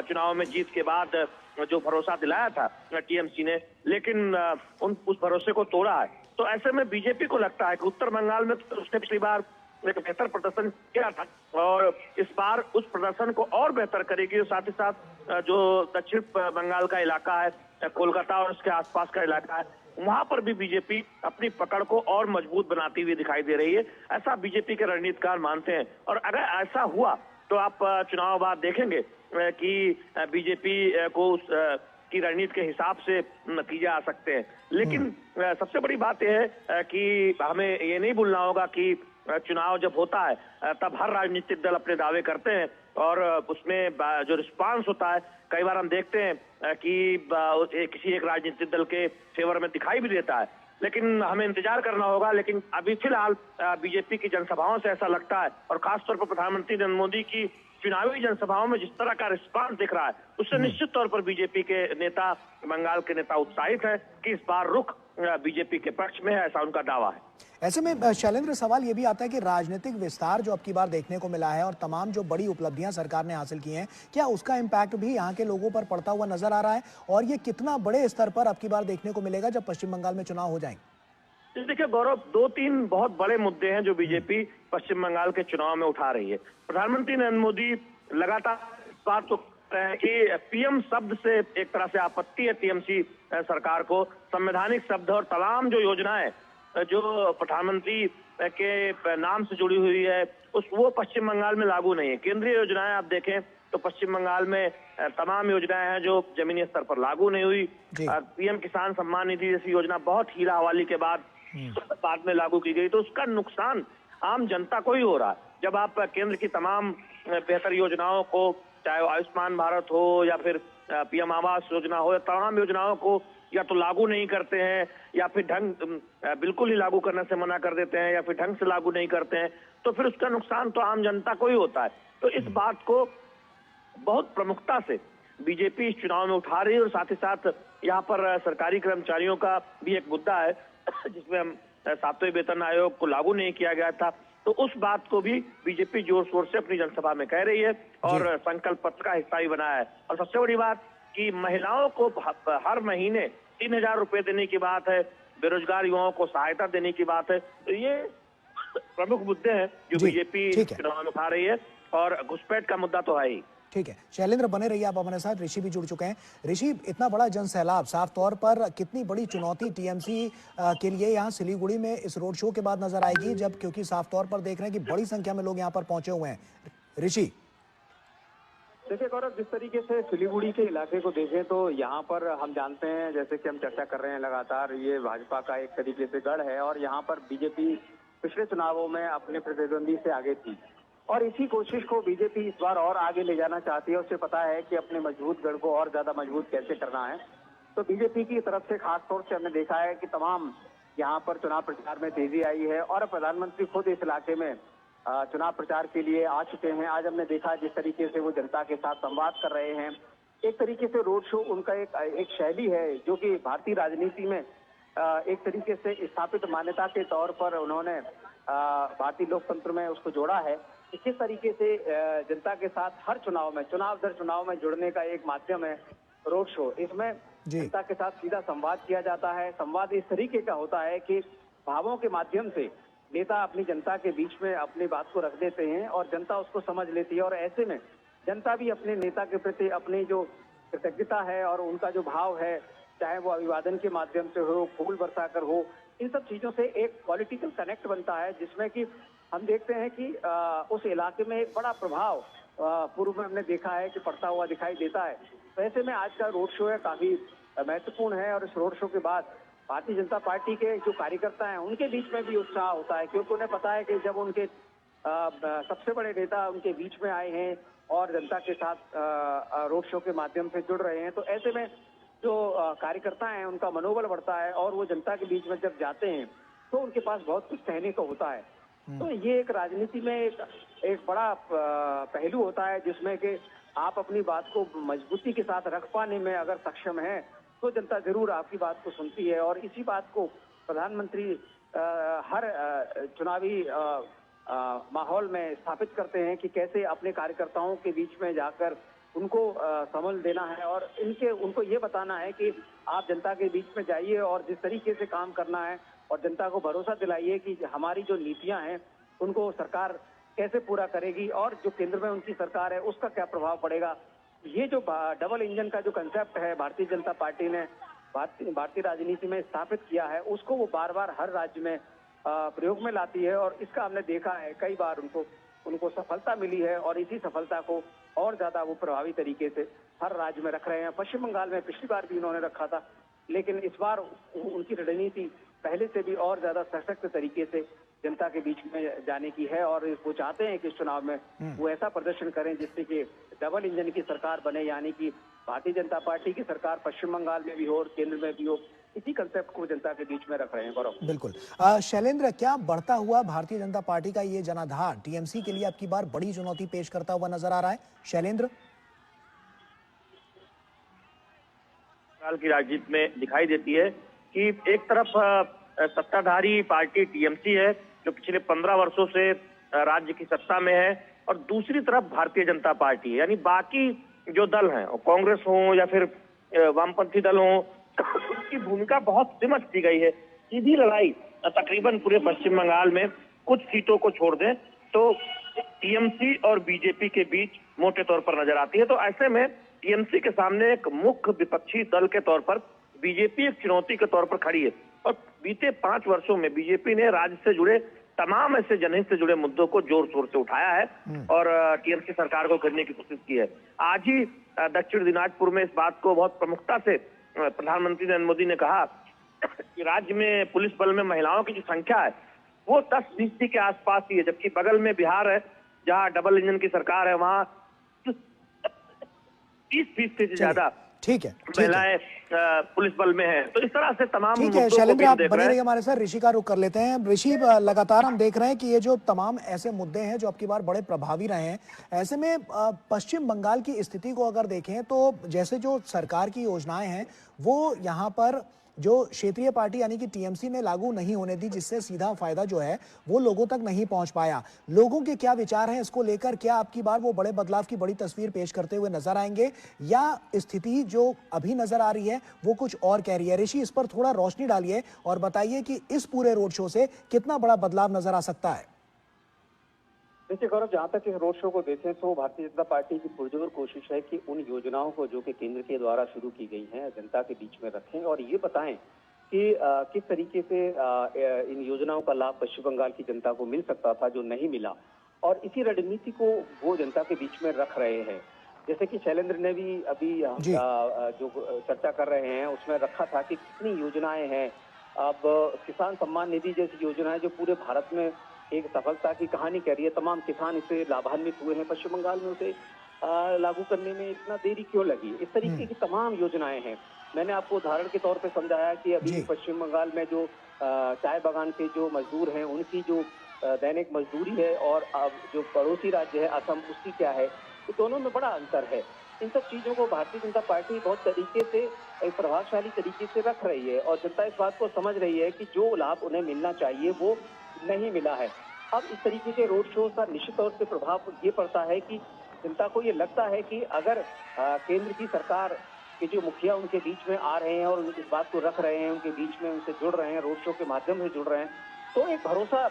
चुनाव में जीत के बाद जो भरोसा दिलाया था टीएमसी ने, लेकिन उस भरोसे को तोड़ा है। तो ऐसे में बीजेपी को लगता है कि उत्तर बंगाल में तो उसने पिछली बार एक बेहतर प्रदर्शन किया था और इस बार उस प्रदर्शन को और बेहतर करेगी और साथ ही साथ जो दक्षिण बंगाल का इलाका है, कोलकाता और उसके आसपास का इलाका है, वहां पर भी बीजेपी अपनी पकड़ को और मजबूत बनाती हुई दिखाई दे रही है, ऐसा बीजेपी के रणनीतिकार मानते हैं। और अगर ऐसा हुआ तो आप चुनाव बाद देखेंगे कि बीजेपी को की रणनीति के हिसाब से नतीजे आ सकते हैं। लेकिन सबसे बड़ी बात यह है कि हमें ये नहीं भूलना होगा कि चुनाव जब होता है तब हर राजनीतिक दल अपने दावे करते हैं और उसमें जो रिस्पांस होता है कई बार हम देखते हैं कि किसी एक राजनीतिक दल के फेवर में दिखाई भी देता है, लेकिन हमें इंतजार करना होगा। लेकिन अभी फिलहाल बीजेपी की जनसभाओं से ऐसा लगता है और खासतौर पर प्रधानमंत्री नरेंद्र मोदी की चुनावी जनसभाओं में जिस तरह का रिस्पांस दिख रहा है उससे निश्चित तौर पर बीजेपी के नेता, बंगाल के नेता उत्साहित है कि इस बार रुख बीजेपी के पक्ष में है, ऐसा उनका दावा है। ऐसे में शैलेंद्र सवाल ये भी आता है कि राजनीतिक विस्तार जो अब की बार देखने को मिला है और तमाम जो बड़ी उपलब्धियां सरकार ने हासिल की हैं, क्या उसका इम्पैक्ट भी यहाँ के लोगों पर पड़ता हुआ नजर आ रहा है और ये कितना बड़े स्तर पर अब की बार देखने को मिलेगा जब पश्चिम बंगाल में चुनाव हो जाएंगे? देखिए गौरव, 2-3 बहुत बड़े मुद्दे हैं जो बीजेपी पश्चिम बंगाल के चुनाव में उठा रही है। प्रधानमंत्री नरेंद्र मोदी लगातार इस बात को कि पीएम शब्द से एक तरह से आपत्ति है टीएमसी सरकार को। संवैधानिक शब्द और तमाम जो योजनाएं जो प्रधानमंत्री के नाम से जुड़ी हुई है वो पश्चिम बंगाल में लागू नहीं है। केंद्रीय योजनाएं आप देखें तो पश्चिम बंगाल में तमाम योजनाएं हैं जो जमीनी स्तर पर लागू नहीं हुई। पीएम किसान सम्मान निधि जैसी योजना बहुत हीला हवाली के बाद में लागू की गई, तो उसका नुकसान आम जनता को ही हो रहा है। जब आप केंद्र की तमाम बेहतर योजनाओं को, चाहे आयुष्मान भारत हो या फिर पीएम आवास योजना हो, या तमाम योजनाओं को या तो लागू नहीं करते हैं या फिर बिल्कुल ही लागू करने से मना कर देते हैं या फिर ढंग से लागू नहीं करते हैं, तो फिर उसका नुकसान तो आम जनता को ही होता है। तो इस बात को बहुत प्रमुखता से बीजेपी इस चुनाव में उठा रही है और साथ ही साथ यहाँ पर सरकारी कर्मचारियों का भी एक मुद्दा है जिसमें 7वें वेतन आयोग को लागू नहीं किया गया था। तो उस बात को भी बीजेपी जोर शोर से अपनी जनसभा में कह रही है और संकल्प पत्र का हिस्सा भी बनाया है। और सबसे बड़ी बात कि महिलाओं को हर महीने 3,000 रुपए देने की बात है, बेरोजगार युवाओं को सहायता देने की बात है। तो ये प्रमुख मुद्दे हैं जो बीजेपी चुनाव में उठा रही है और घुसपैठ का मुद्दा तो है ही। ठीक है, शैलेंद्र बने रहिए आप हमारे साथ। ऋषि भी जुड़ चुके हैं। ऋषि, इतना बड़ा जन सैलाब साफ तौर पर कितनी बड़ी चुनौती टीएमसी के लिए यहाँ सिलीगुड़ी में इस रोड शो के बाद नजर आएगी, जब क्योंकि साफ तौर पर देख रहे हैं कि बड़ी संख्या में लोग यहाँ पर पहुंचे हुए हैं। ऋषि, देखिए गौरव, जिस तरीके से सिलीगुड़ी के इलाके को देखें तो यहाँ पर हम जानते हैं, जैसे कि हम चर्चा कर रहे हैं लगातार, ये भाजपा का एक तरीके से गढ़ है और यहाँ पर बीजेपी पिछले चुनावों में अपने प्रतिद्वंदी से आगे थी और इसी कोशिश को बीजेपी इस बार और आगे ले जाना चाहती है। उसे पता है कि अपने मजबूत गढ़ को और ज्यादा मजबूत कैसे करना है। तो बीजेपी की तरफ से खास तौर से हमने देखा है कि तमाम यहाँ पर चुनाव प्रचार में तेजी आई है और प्रधानमंत्री खुद इस इलाके में चुनाव प्रचार के लिए आ चुके हैं। आज हमने देखा जिस तरीके से वो जनता के साथ संवाद कर रहे हैं। एक तरीके से रोड शो उनका एक शैली है जो कि भारतीय राजनीति में एक तरीके से स्थापित मान्यता के तौर पर उन्होंने भारतीय लोकतंत्र में उसको जोड़ा है। इसी तरीके से जनता के साथ हर चुनाव दर चुनाव में जुड़ने का एक माध्यम है रोड शो। इसमें जनता के साथ सीधा संवाद किया जाता है। संवाद इस तरीके का होता है कि भावों के माध्यम से नेता अपनी जनता के बीच में अपनी बात को रख देते हैं और जनता उसको समझ लेती है और ऐसे में जनता भी अपने नेता के प्रति अपनी जो कृतज्ञता है और उनका जो भाव है, चाहे वो अभिवादन के माध्यम से हो, फूल बरसाकर हो, इन सब चीजों से एक पॉलिटिकल कनेक्ट बनता है जिसमें कि हम देखते हैं कि उस इलाके में एक बड़ा प्रभाव पूर्व में हमने देखा है कि पड़ता हुआ दिखाई देता है। तो ऐसे में आज का रोड शो है काफी महत्वपूर्ण है और इस रोड शो के बाद भारतीय जनता पार्टी के जो कार्यकर्ता हैं उनके बीच में भी उत्साह होता है, क्योंकि उन्हें पता है कि जब उनके सबसे बड़े नेता उनके बीच में आए हैं और जनता के साथ रोड शो के माध्यम से जुड़ रहे हैं, तो ऐसे में जो कार्यकर्ता हैं उनका मनोबल बढ़ता है और वो जनता के बीच में जब जाते हैं तो उनके पास बहुत कुछ कहने को होता है। तो ये एक राजनीति में एक बड़ा पहलू होता है जिसमें कि आप अपनी बात को मजबूती के साथ रख पाने में अगर सक्षम हैं तो जनता जरूर आपकी बात को सुनती है और इसी बात को प्रधानमंत्री हर चुनावी माहौल में स्थापित करते हैं कि कैसे अपने कार्यकर्ताओं के बीच में जाकर उनको समझ देना है और उनको ये बताना है कि आप जनता के बीच में जाइए और जिस तरीके से काम करना है और जनता को भरोसा दिलाइए कि हमारी जो नीतियां हैं उनको सरकार कैसे पूरा करेगी और जो केंद्र में उनकी सरकार है उसका क्या प्रभाव पड़ेगा। ये जो डबल इंजन का जो कंसेप्ट है भारतीय जनता पार्टी ने भारतीय राजनीति में स्थापित किया है, उसको वो बार बार हर राज्य में प्रयोग में लाती है और इसका हमने देखा है कई बार उनको सफलता मिली है और इसी सफलता को और ज्यादा वो प्रभावी तरीके से हर राज्य में रख रहे हैं। पश्चिम बंगाल में पिछली बार भी उन्होंने रखा था, लेकिन इस बार उनकी रणनीति पहले से भी और ज्यादा सशक्त तरीके से जनता के बीच में जाने की है और वो चाहते हैं कि इस चुनाव में वो ऐसा प्रदर्शन करें जिससे कि डबल इंजन की सरकार बने, यानी कि भारतीय जनता पार्टी की सरकार पश्चिम बंगाल में भी हो और केंद्र में भी हो। इसी कंसेप्ट को जनता के बीच में रख रहे हैं। गौरव, बिल्कुल। शैलेंद्र, क्या बढ़ता हुआ भारतीय जनता पार्टी का ये जनाधार टीएमसी के लिए अब की बार बड़ी चुनौती पेश करता हुआ नजर आ रहा है? शैलेंद्र, की राजनीति में दिखाई देती है कि एक तरफ सत्ताधारी पार्टी टीएमसी है जो पिछले 15 वर्षों से राज्य की सत्ता में है और दूसरी तरफ भारतीय जनता पार्टी है, यानी बाकी जो दल हैं, कांग्रेस हो या फिर वामपंथी दल हो, उसकी भूमिका बहुत सीमित की गई है। सीधी लड़ाई तकरीबन पूरे पश्चिम बंगाल में कुछ सीटों को छोड़ दें तो टीएमसी और बीजेपी के बीच मोटे तौर पर नजर आती है। तो ऐसे में टीएमसी के सामने एक मुख्य विपक्षी दल के तौर पर बीजेपी एक चुनौती के तौर पर खड़ी है और बीते 5 वर्षों में बीजेपी ने राज्य से जुड़े तमाम ऐसे जनहित से जुड़े मुद्दों को जोर शोर से उठाया है और टीएमसी सरकार को गिरने की कोशिश की है। आज ही दक्षिण दिनाजपुर में इस बात को बहुत प्रमुखता से प्रधानमंत्री नरेंद्र मोदी ने कहा कि राज्य में पुलिस बल में महिलाओं की जो संख्या है वो 10% के आसपास ही है, जबकि बगल में बिहार है जहां डबल इंजन की सरकार है, वहां 30% से ज्यादा ठीक है, महिलाएं पुलिस बल में है। तो इस तरह से तमाम ठीक है शैलेंद्र, आप बने रहिए हमारे साथ। ऋषि का रुख कर लेते हैं। ऋषि, लगातार हम देख रहे हैं कि ये जो तमाम ऐसे मुद्दे हैं जो अब की बार बड़े प्रभावी रहे हैं, ऐसे में पश्चिम बंगाल की स्थिति को अगर देखें तो जैसे जो सरकार की योजनाएं हैं वो यहाँ पर जो क्षेत्रीय पार्टी यानी कि टीएमसी ने लागू नहीं होने दी, जिससे सीधा फायदा जो है वो लोगों तक नहीं पहुंच पाया। लोगों के क्या विचार हैं इसको लेकर? क्या आपकी बार वो बड़े बदलाव की बड़ी तस्वीर पेश करते हुए नजर आएंगे, या स्थिति जो अभी नजर आ रही है वो कुछ और कह रही है? ऋषि, इस पर थोड़ा रोशनी डालिए और बताइए कि इस पूरे रोड शो से कितना बड़ा बदलाव नजर आ सकता है। देखिए गौरव, जहाँ तक इस रोड शो को देखें तो भारतीय जनता पार्टी की पुरजोर कोशिश है कि उन योजनाओं को जो कि केंद्र के द्वारा शुरू की गई हैं जनता के बीच में रखें और ये बताएं कि किस तरीके से इन योजनाओं का लाभ पश्चिम बंगाल की जनता को मिल सकता था जो नहीं मिला, और इसी रणनीति को वो जनता के बीच में रख रहे हैं। जैसे कि शैलेंद्र ने भी अभी जी। जो चर्चा कर रहे हैं उसमें रखा था कि कितनी योजनाएं हैं। अब किसान सम्मान निधि जैसी योजना है जो पूरे भारत में एक सफलता की कहानी कह रही है। तमाम किसान इससे लाभान्वित हुए हैं। पश्चिम बंगाल में उसे लागू करने में इतना देरी क्यों लगी? इस तरीके की तमाम योजनाएं हैं। मैंने आपको उदाहरण के तौर पे समझाया कि अभी जी। पश्चिम बंगाल में जो चाय बागान के जो मजदूर हैं उनकी जो दैनिक मजदूरी है और अब जो पड़ोसी राज्य है असम, उसकी क्या है, तो दोनों में बड़ा अंतर है। इन सब चीजों को भारतीय जनता पार्टी बहुत तरीके से, एक प्रभावशाली तरीके से रख रही है और जनता इस बात को समझ रही है कि जो लाभ उन्हें मिलना चाहिए वो नहीं मिला है। अब इस तरीके के रोड शो का निश्चित तौर से प्रभाव ये पड़ता है कि जनता को ये लगता है कि अगर केंद्र की सरकार के जो मुखिया उनके बीच में आ रहे हैं और इस बात को रख रहे हैं, उनके बीच में उनसे जुड़ रहे हैं, रोड शो के माध्यम से जुड़ रहे हैं, तो एक भरोसा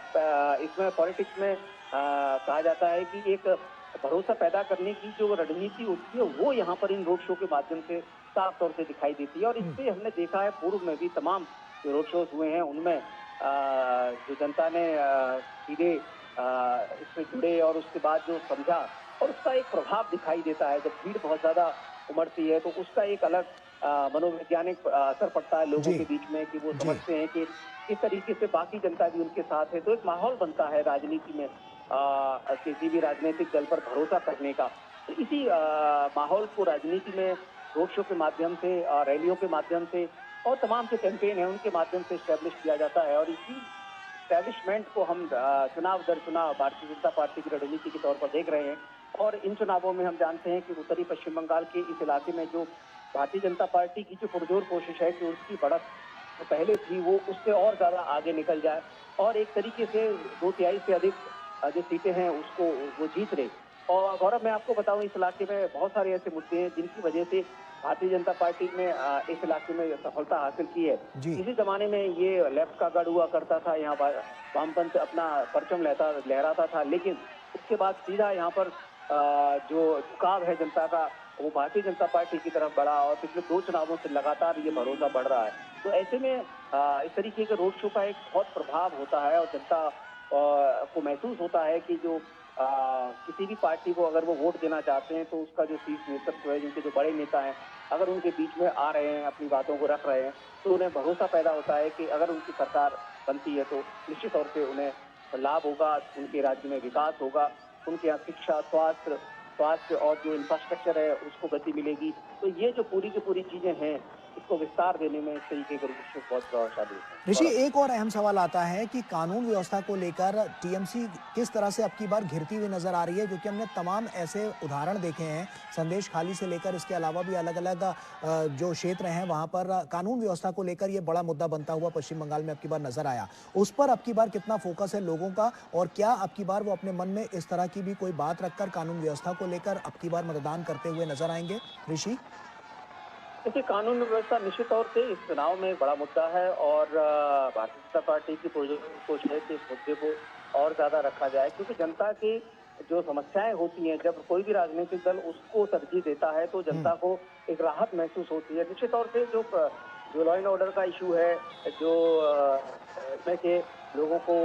इसमें पॉलिटिक्स में कहा जाता है कि एक भरोसा पैदा करने की जो रणनीति होती है वो यहाँ पर इन रोड शो के माध्यम से साफ तौर से दिखाई देती है। और इससे हमने देखा है पूर्व में भी तमाम जो रोड शोज हुए हैं उनमें जो जनता ने सीधे इसमें जुड़े और उसके बाद जो समझा और उसका एक प्रभाव दिखाई देता है। जब भीड़ बहुत ज्यादा उमड़ती है तो उसका एक अलग मनोवैज्ञानिक असर पड़ता है लोगों जी। के बीच में कि वो जी। समझते हैं कि किस तरीके से बाकी जनता भी उनके साथ है। तो एक माहौल बनता है राजनीति में किसी भी राजनीतिक दल पर भरोसा करने का। तो इसी माहौल को राजनीति में रोड शो के माध्यम से, रैलियों के माध्यम से और तमाम जो कैंपेन है उनके माध्यम से स्टैब्लिश किया जाता है। और इसी स्टैब्लिशमेंट को हम चुनाव दर चुनाव भारतीय जनता पार्टी की रणनीति के तौर पर देख रहे हैं। और इन चुनावों में हम जानते हैं कि उत्तरी पश्चिम बंगाल के इस इलाके में जो भारतीय जनता पार्टी की जो पुरजोर कोशिश है कि उसकी बढ़त जो पहले थी वो उससे और ज्यादा आगे निकल जाए और एक तरीके से 2/3 से अधिक जो सीटें हैं उसको वो जीत ले। और गौरव, मैं आपको बताऊं इस इलाके में बहुत सारे ऐसे मुद्दे हैं जिनकी वजह से भारतीय जनता पार्टी ने इस इलाके में सफलता हासिल की है। जी। किसी जमाने में ये लेफ्ट का गढ़ हुआ करता था, यहाँ वामपंथ अपना परचम लहराता था, लेकिन उसके बाद सीधा यहाँ पर जो झुकाव है जनता का वो भारतीय जनता पार्टी की तरफ बढ़ा और पिछले 2 चुनावों से लगातार ये भरोसा बढ़ रहा है। तो ऐसे में इस तरीके के रोड शो का एक बहुत प्रभाव होता है और जनता को महसूस होता है कि जो किसी भी पार्टी को अगर वो वोट देना चाहते हैं तो उसका जो शीर्ष नेतृत्व है, जिनके जो बड़े नेता हैं, अगर उनके बीच में आ रहे हैं, अपनी बातों को रख रहे हैं, तो उन्हें भरोसा पैदा होता है कि अगर उनकी सरकार बनती है तो निश्चित तौर से उन्हें लाभ होगा, उनके राज्य में विकास होगा, उनके यहाँ शिक्षा, स्वास्थ्य और जो इंफ्रास्ट्रक्चर है उसको गति मिलेगी। तो ये जो पूरी की पूरी चीजें हैं इसको विस्तार देने में इस तरीके के रोड शो बहुत प्रभावशाली है। ऋषि, और एक और अहम सवाल आता है कि कानून व्यवस्था को लेकर टीएमसी किस तरह से अब की बार घिरती हुई नजर आ रही है, क्योंकि हमने तमाम ऐसे उदाहरण देखे हैं, संदेश खाली से लेकर इसके अलावा भी अलग अलग जो क्षेत्र हैं वहां पर कानून व्यवस्था को लेकर ये बड़ा मुद्दा बनता हुआ पश्चिम बंगाल में अब की बार नजर आया। उस पर अब की बार कितना फोकस है लोगों का, और क्या अब की बार वो अपने मन में इस तरह की भी कोई बात रखकर कानून व्यवस्था को लेकर अब की बार मतदान करते हुए नजर आएंगे? ऋषि, देखिए, कानून व्यवस्था निश्चित तौर से इस चुनाव में एक बड़ा मुद्दा है और भारतीय जनता पार्टी की पुरजोर कोशिश है कि इस मुद्दे को और ज्यादा रखा जाए, क्योंकि जनता की जो समस्याएं होती हैं जब कोई भी राजनीतिक दल उसको तरजीह देता है तो जनता को एक राहत महसूस होती है। निश्चित तौर से जो लॉ एंड ऑर्डर का इशू है, जो इसमें के लोगों को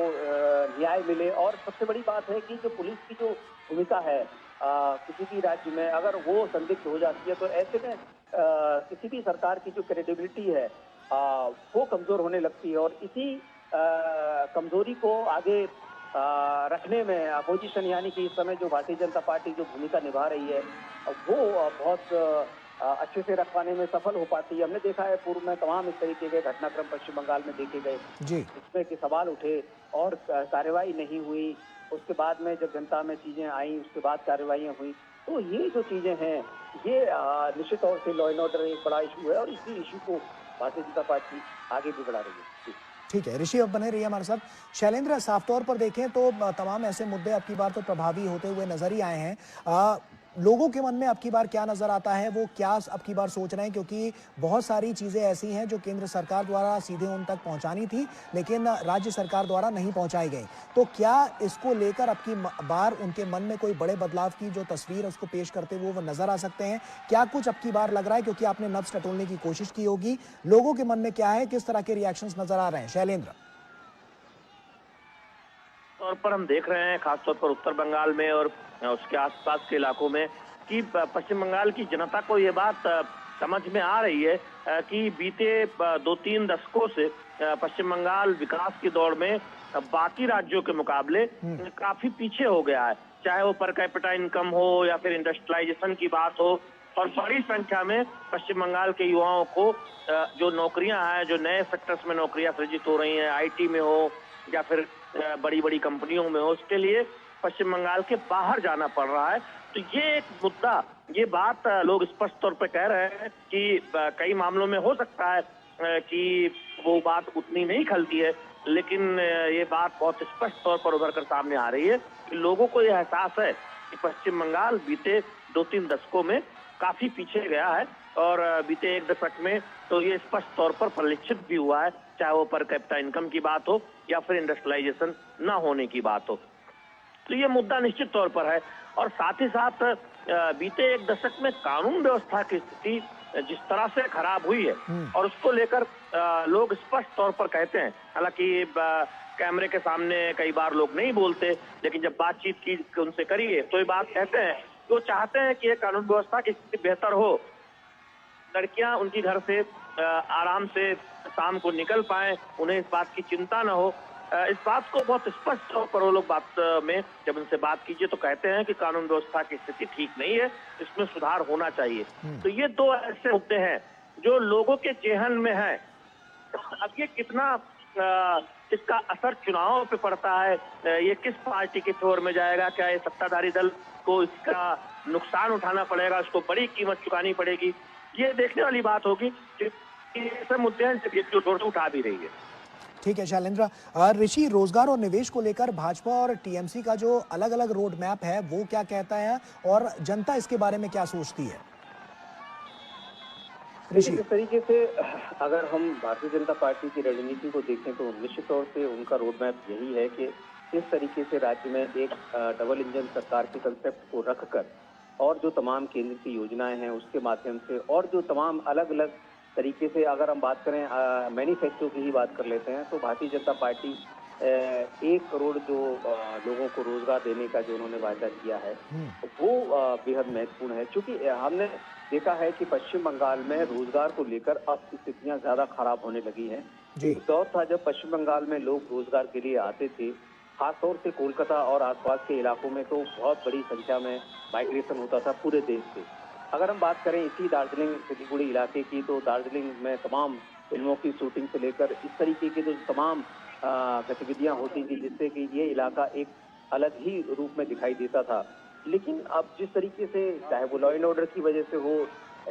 न्याय मिले, और सबसे बड़ी बात है कि जो पुलिस की जो भूमिका है किसी भी राज्य में अगर वो संदिग्ध हो जाती है तो ऐसे में किसी भी सरकार की जो क्रेडिबिलिटी है वो कमजोर होने लगती है। और इसी कमजोरी को आगे रखने में अपोजिशन यानी कि इस समय जो भारतीय जनता पार्टी जो भूमिका निभा रही है वो बहुत अच्छे से रख पाने में सफल हो पाती है। हमने देखा है पूर्व में तमाम इस तरीके के घटनाक्रम पश्चिम बंगाल में देखे गए जी। जिसमें कि सवाल उठे और कार्रवाई नहीं हुई। उसके बाद में जब जनता में चीजें आई उसके बाद कार्रवाइयां हुई। तो ये जो चीजें हैं ये निश्चित तौर से लॉ एंड ऑर्डर एक बड़ा इशू है और इसी इशू को भारतीय जनता पार्टी आगे भी बढ़ा रही है। ठीक है ऋषि, अब बने रहिए हमारे साथ। शैलेंद्र, साफ तौर पर देखें तो तमाम ऐसे मुद्दे अब की बार तो प्रभावी होते हुए नजर ही आए हैं। लोगों के मन में अब की बार क्या नजर आता है, वो क्या अब की बार सोच रहे हैं, क्योंकि बहुत सारी चीजें ऐसी हैं जो केंद्र सरकार द्वारा सीधे उन तक पहुंचानी थी लेकिन राज्य सरकार द्वारा नहीं पहुंचाई गई। तो क्या इसको लेकर अब की बार उनके मन में कोई बड़े बदलाव की जो तस्वीर उसको पेश करते हुए वो नजर आ सकते हैं? क्या कुछ अब की बार लग रहा है, क्योंकि आपने नब्ज टटोलने की कोशिश की होगी, लोगों के मन में क्या है, किस तरह के रिएक्शंस नजर आ रहे हैं? शैलेंद्र, तौर पर हम देख रहे हैं खासतौर पर उत्तर बंगाल में और उसके आसपास के इलाकों में कि पश्चिम बंगाल की जनता को ये बात समझ में आ रही है कि बीते 2-3 दशकों से पश्चिम बंगाल विकास की दौड़ में बाकी राज्यों के मुकाबले काफी पीछे हो गया है, चाहे वो पर कैपिटा इनकम हो या फिर इंडस्ट्रियलाइजेशन की बात हो। और बड़ी संख्या में पश्चिम बंगाल के युवाओं को जो नौकरियां हैं, जो नए सेक्टर्स में नौकरियां सृजित हो रही हैं, आईटी में हो या फिर बड़ी बड़ी कंपनियों में हो, उसके लिए पश्चिम बंगाल के बाहर जाना पड़ रहा है। तो ये एक मुद्दा, ये बात लोग स्पष्ट तौर पर कह रहे हैं कि कई मामलों में हो सकता है कि वो बात उतनी नहीं खलती है, लेकिन ये बात बहुत स्पष्ट तौर पर उभर कर सामने आ रही है कि लोगों को यह एहसास है कि पश्चिम बंगाल बीते 2-3 दशकों में काफी पीछे गया है और बीते 1 दशक में तो ये स्पष्ट तौर पर परिलक्षित भी हुआ है, चाहे वो पर कैपिटा इनकम की बात हो या फिर इंडस्ट्रियलाइजेशन ना होने की बात हो। तो ये मुद्दा निश्चित तौर पर है। और साथ ही साथ बीते 1 दशक में कानून व्यवस्था की स्थिति जिस तरह से खराब हुई है और उसको लेकर लोग स्पष्ट तौर पर कहते हैं, हालांकि कैमरे के सामने कई बार लोग नहीं बोलते, लेकिन जब बातचीत की उनसे करिए तो ये बात कहते हैं कि वो चाहते हैं कि ये कानून व्यवस्था की स्थिति बेहतर हो, लड़कियां उनकी घर से आराम से शाम को निकल पाएं, उन्हें इस बात की चिंता न हो। इस बात को बहुत स्पष्ट तौर पर वो लोग बात में जब उनसे बात कीजिए तो कहते हैं कि कानून व्यवस्था की स्थिति ठीक नहीं है, इसमें सुधार होना चाहिए। तो ये 2 ऐसे मुद्दे हैं जो लोगों के जेहन में है। अब ये कितना इसका असर चुनाव पे पड़ता है, ये किस पार्टी के फेवर में जाएगा, क्या ये सत्ताधारी दल को इसका नुकसान उठाना पड़ेगा, उसको बड़ी कीमत चुकानी पड़ेगी, ये देखने वाली बात होगी। ऐसे मुद्दे हैं जब ये जोर से उठा भी रही है। ठीक है शैलेंद्र। ऋषि, रोजगार और निवेश को लेकर भाजपा और टीएमसी का जो अलग अलग रोड मैप है वो क्या कहता है और जनता इसके बारे में क्या सोचती है? जिस तरीके से अगर हम भारतीय जनता पार्टी की रणनीति को देखें तो निश्चित तौर से उनका रोड मैप यही है कि इस तरीके से राज्य में एक डबल इंजन सरकार के कंसेप्ट को रखकर और जो तमाम केंद्र की योजनाएं हैं उसके माध्यम से और जो तमाम अलग अलग तरीके से अगर हम बात करें मैन्युफैक्चर की ही बात कर लेते हैं तो भारतीय जनता पार्टी 1 करोड़ जो लोगों को रोजगार देने का जो उन्होंने वायदा किया है वो बेहद महत्वपूर्ण है, क्योंकि हमने देखा है कि पश्चिम बंगाल में रोजगार को लेकर अब स्थितियां ज्यादा खराब होने लगी हैं। एक दौर था जब पश्चिम बंगाल में लोग रोजगार के लिए आते थे, खासतौर से कोलकाता और आसपास के इलाकों में तो बहुत बड़ी संख्या में माइग्रेशन होता था पूरे देश से। अगर हम बात करें इसी दार्जिलिंग सिलीगुड़ी इलाके की तो दार्जिलिंग में तमाम फिल्मों की शूटिंग से लेकर इस तरीके की जो तमाम गतिविधियां होती थी जिससे कि ये इलाका एक अलग ही रूप में दिखाई देता था। लेकिन अब जिस तरीके से चाहे वो लॉ एंड ऑर्डर की वजह से हो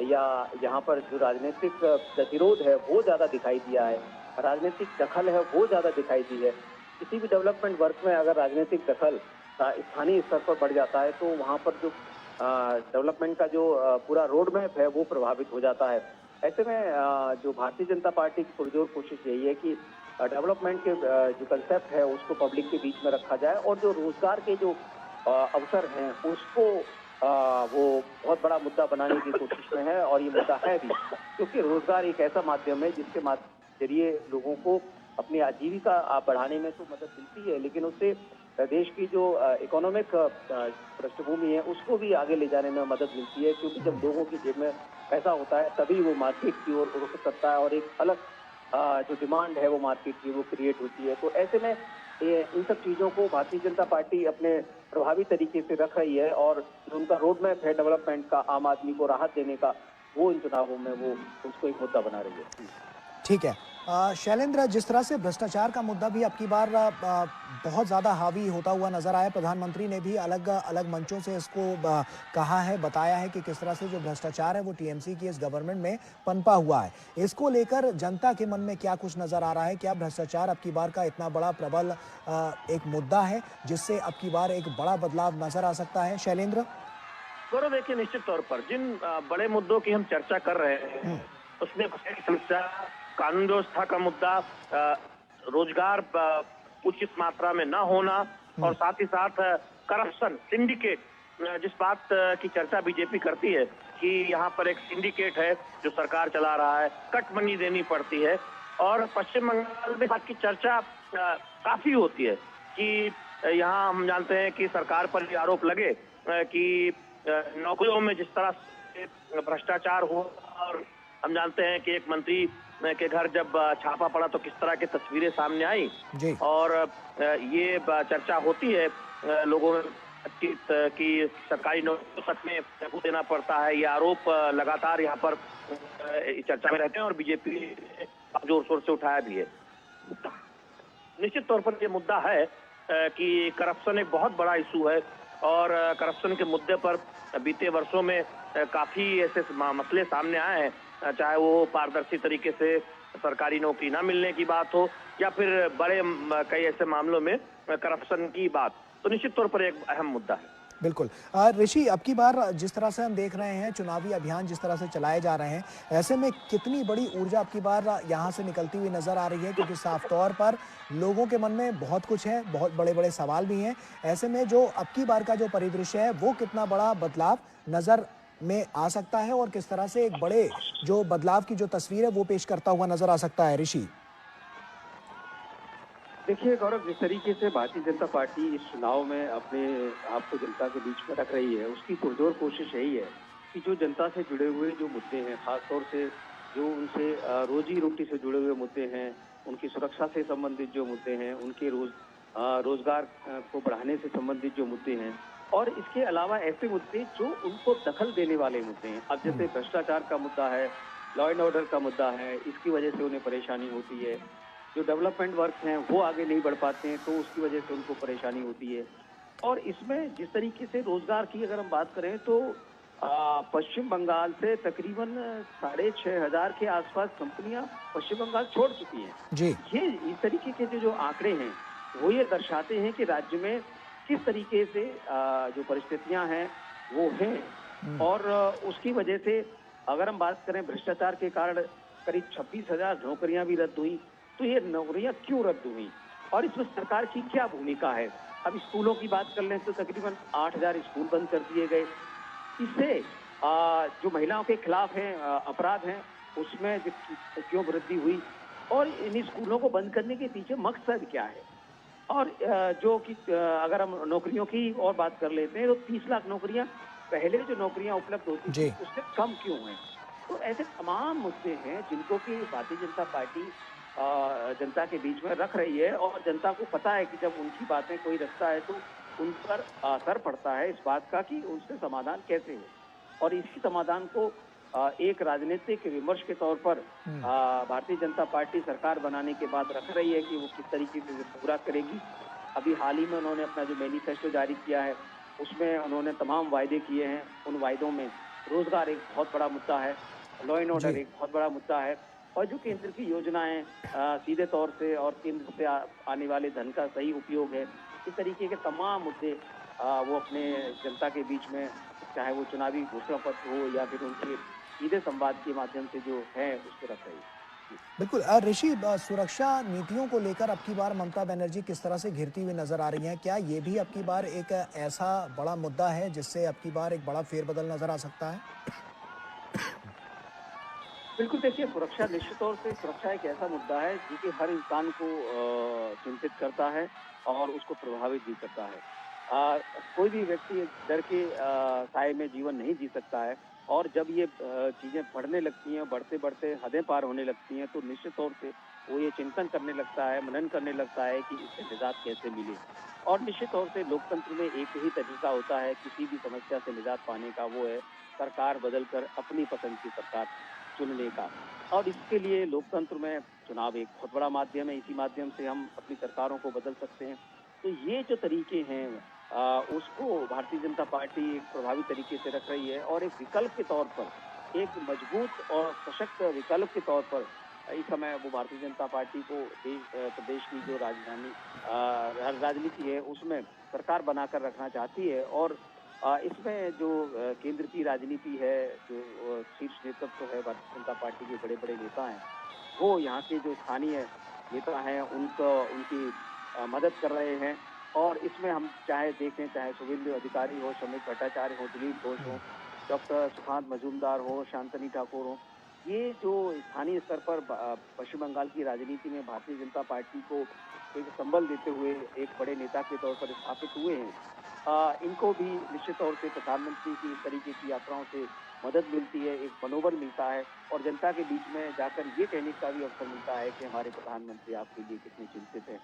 या यहाँ पर जो राजनीतिक गतिरोध है वो ज्यादा दिखाई दिया है, राजनीतिक दखल है वो ज्यादा दिखाई दी है। किसी भी डेवलपमेंट वर्क में अगर राजनीतिक दखल स्थानीय स्तर पर बढ़ जाता है तो वहाँ पर जो डेवलपमेंट का जो पूरा रोड मैप है वो प्रभावित हो जाता है। ऐसे में जो भारतीय जनता पार्टी की पुरजोर कोशिश यही है कि डेवलपमेंट के जो कंसेप्ट है उसको पब्लिक के बीच में रखा जाए और जो रोजगार के जो अवसर हैं उसको वो बहुत बड़ा मुद्दा बनाने की कोशिश में है और ये मुद्दा है भी, क्योंकि रोजगार एक ऐसा माध्यम है जिसके जरिए लोगों को अपनी आजीविका बढ़ाने में तो मदद मिलती है, लेकिन उससे देश की जो इकोनॉमिक पृष्ठभूमि है उसको भी आगे ले जाने में मदद मिलती है, क्योंकि जब लोगों की जेब में पैसा होता है तभी वो मार्केट की ओर रुख करता है और एक अलग जो डिमांड है वो मार्केट की वो क्रिएट होती है। तो ऐसे में इन सब चीज़ों को भारतीय जनता पार्टी अपने प्रभावी तरीके से रख रही है और जो उनका रोड मैप है डेवलपमेंट का, आम आदमी को राहत देने का, वो इन चुनावों में वो उसको एक मुद्दा बना रही है। ठीक है। शैलेंद्र, जिस तरह से भ्रष्टाचार का मुद्दा भी अब की बार बहुत ज़्यादा हावी होता हुआ नजर आया, प्रधानमंत्री ने भी अलग अलग मंचों से इसको कहा है, बताया है कि किस तरह से जो भ्रष्टाचार है वो टीएमसी की इस गवर्नमेंट में पनपा हुआ है। इसको लेकर जनता के मन में क्या कुछ नजर आ रहा है? क्या भ्रष्टाचार अब की बार का इतना बड़ा प्रबल एक मुद्दा है जिससे अब की बार एक बड़ा बदलाव नजर आ सकता है? शैलेंद्र। गौरव, देखिए, निश्चित तौर पर जिन बड़े मुद्दों की हम चर्चा कर रहे हैं उसमें भ्रष्टाचार की समस्या, कानून व्यवस्था का मुद्दा, रोजगार उचित मात्रा में न होना, और साथ ही साथ करप्शन, सिंडिकेट, जिस बात की चर्चा बीजेपी करती है कि यहाँ पर एक सिंडिकेट है जो सरकार चला रहा है, कट मनी देनी पड़ती है। और पश्चिम बंगाल में बात की चर्चा काफी होती है कि यहाँ हम जानते हैं कि सरकार पर ये आरोप लगे कि नौकरियों में जिस तरह से भ्रष्टाचार हुआ, और हम जानते हैं कि एक मंत्री के घर जब छापा पड़ा तो किस तरह की तस्वीरें सामने आई, जी। और ये चर्चा होती है लोगों में कि सरकारी नौकरी तक में घूस देना पड़ता है। ये आरोप लगातार यहाँ पर चर्चा में रहते हैं और बीजेपी ने जोर शोर से उठाया भी है। निश्चित तौर पर ये मुद्दा है कि करप्शन एक बहुत बड़ा इशू है, और करप्शन के मुद्दे पर बीते वर्षों में काफी ऐसे मसले सामने आए हैं, चाहे वो पारदर्शी तरीके से सरकारी नौकरी न मिलने की बात हो या फिर बड़े कई ऐसे मामलों में करप्शन की बात, तो निश्चित तौर पर एक अहम मुद्दा है। बिल्कुल। ऋषि, अब की बार जिस तरह से हम देख रहे हैं चुनावी अभियान जिस तरह से चलाए जा रहे हैं, ऐसे में कितनी बड़ी ऊर्जा अब की बार यहाँ से निकलती हुई नजर आ रही है? क्योंकि साफ तौर पर लोगों के मन में बहुत कुछ है, बहुत बड़े बड़े सवाल भी हैं। ऐसे में जो अब की बार का जो परिदृश्य है वो कितना बड़ा बदलाव नजर में आ सकता है और किस तरह से एक बड़े जो बदलाव की जो तस्वीर है वो पेश करता हुआ नजर आ सकता है? ऋषि। देखिए गौरव, जिस तरीके से भारतीय जनता पार्टी इस चुनाव में अपने आप को जनता के बीच में रख रही है, उसकी पुरजोर कोशिश यही है कि जो जनता से जुड़े हुए जो मुद्दे हैं, खासतौर से जो उनसे रोजी रोटी से जुड़े हुए मुद्दे हैं, उनकी सुरक्षा से संबंधित जो मुद्दे हैं, उनके रोजगार को बढ़ाने से संबंधित जो मुद्दे हैं, और इसके अलावा ऐसे मुद्दे जो उनको दखल देने वाले मुद्दे हैं। अब जैसे भ्रष्टाचार का मुद्दा है, लॉ एंड ऑर्डर का मुद्दा है, इसकी वजह से उन्हें परेशानी होती है। जो डेवलपमेंट वर्क हैं वो आगे नहीं बढ़ पाते हैं तो उसकी वजह से उनको परेशानी होती है। और इसमें जिस तरीके से रोजगार की अगर हम बात करें तो पश्चिम बंगाल से तकरीबन 6,500 के आसपास कंपनियां पश्चिम बंगाल छोड़ चुकी हैं। जी। ये इस तरीके के जो आंकड़े हैं वो ये दर्शाते हैं कि राज्य में किस तरीके से जो परिस्थितियां हैं वो हैं। और उसकी वजह से अगर हम बात करें भ्रष्टाचार के कारण करीब 26,000 नौकरियां भी रद्द हुई। तो ये नौकरियां क्यों रद्द हुई और इसमें सरकार की क्या भूमिका है? अब स्कूलों की बात कर लें तो तकरीबन 8,000 स्कूल बंद कर दिए गए। इससे जो महिलाओं के खिलाफ है अपराध हैं उसमें क्यों वृद्धि हुई और इन स्कूलों को बंद करने के पीछे मकसद क्या है? और जो कि अगर हम नौकरियों की और बात कर लेते हैं तो 30 लाख नौकरियां पहले जो नौकरियां उपलब्ध होती थी उससे कम क्यों हैं? तो ऐसे तमाम मुद्दे हैं जिनको कि भारतीय जनता पार्टी जनता के बीच में रख रही है और जनता को पता है कि जब उनकी बातें कोई रखता है तो उन पर असर पड़ता है इस बात का कि उनसे समाधान कैसे हो। और इसी समाधान को एक राजनीतिक विमर्श के तौर पर भारतीय जनता पार्टी सरकार बनाने के बाद रख रही है कि वो किस तरीके से पूरा करेगी। अभी हाल ही में उन्होंने अपना जो मैनिफेस्टो जारी किया है उसमें उन्होंने तमाम वायदे किए हैं। उन वायदों में रोजगार एक बहुत बड़ा मुद्दा है, लॉ एंड ऑर्डर एक बहुत बड़ा मुद्दा है और जो केंद्र की योजनाएं सीधे तौर से और केंद्र से आने वाले धन का सही उपयोग है, इस तरीके के तमाम मुद्दे वो अपने जनता के बीच में, चाहे वो चुनावी घोषणा पत्र हो या फिर उनके सीधे संवाद के माध्यम से जो है उसको रख रही है। बिल्कुल। ऋषि, सुरक्षा नीतियों को लेकर अब की बार ममता बनर्जी किस तरह से घिरती हुई नजर आ रही हैं? क्या ये भी अब की बार एक ऐसा बड़ा मुद्दा है जिससे अब की बार एक बड़ा फेरबदल नजर आ सकता है? बिल्कुल, देखिए सुरक्षा निश्चित तौर से सुरक्षा एक ऐसा मुद्दा है जो कि हर इंसान को चिंतित करता है और उसको प्रभावित भी करता है। कोई भी व्यक्ति डर के साए में जीवन नहीं जी सकता है और जब ये चीजें बढ़ने लगती हैं, बढ़ते-बढ़ते हदें पार होने लगती हैं, तो निश्चित तौर से वो ये चिंतन करने लगता है, मनन करने लगता है कि इससे निजात कैसे मिले। और निश्चित तौर से लोकतंत्र में एक ही तरीका होता है किसी भी समस्या से निजात पाने का, वो है सरकार बदलकर अपनी पसंद की सरकार चुनने का। और इसके लिए लोकतंत्र में चुनाव एक बहुत बड़ा माध्यम है, इसी माध्यम से हम अपनी सरकारों को बदल सकते हैं। तो ये जो तरीके हैं उसको भारतीय जनता पार्टी एक प्रभावी तरीके से रख रही है और एक विकल्प के तौर पर, एक मजबूत और सशक्त विकल्प के तौर पर इस समय वो भारतीय जनता पार्टी को प्रदेश की जो राजनीति है उसमें सरकार बनाकर रखना चाहती है। और इसमें जो केंद्र की राजनीति है, जो शीर्ष नेतृत्व है, भारतीय जनता पार्टी के बड़े-बड़े नेता हैं, वो यहाँ के जो स्थानीय नेता हैं उनकी मदद कर रहे हैं। और इसमें हम चाहे देखें, चाहे शुभेंदु अधिकारी हो, श्रमिक भट्टाचार्य हो, दिलीप घोष हो, डॉक्टर सुकांत मजूमदार हो, शांतनी ठाकुर हो, ये जो स्थानीय स्तर पर पश्चिम बंगाल की राजनीति में भारतीय जनता पार्टी को एक संबल देते हुए एक बड़े नेता के तौर पर स्थापित हुए हैं, इनको भी निश्चित तौर से प्रधानमंत्री की इस तरीके की यात्राओं से मदद मिलती है, एक मनोबल मिलता है और जनता के बीच में जाकर ये कहने का भी अवसर मिलता है कि हमारे प्रधानमंत्री आपके लिए कितने चिंतित हैं।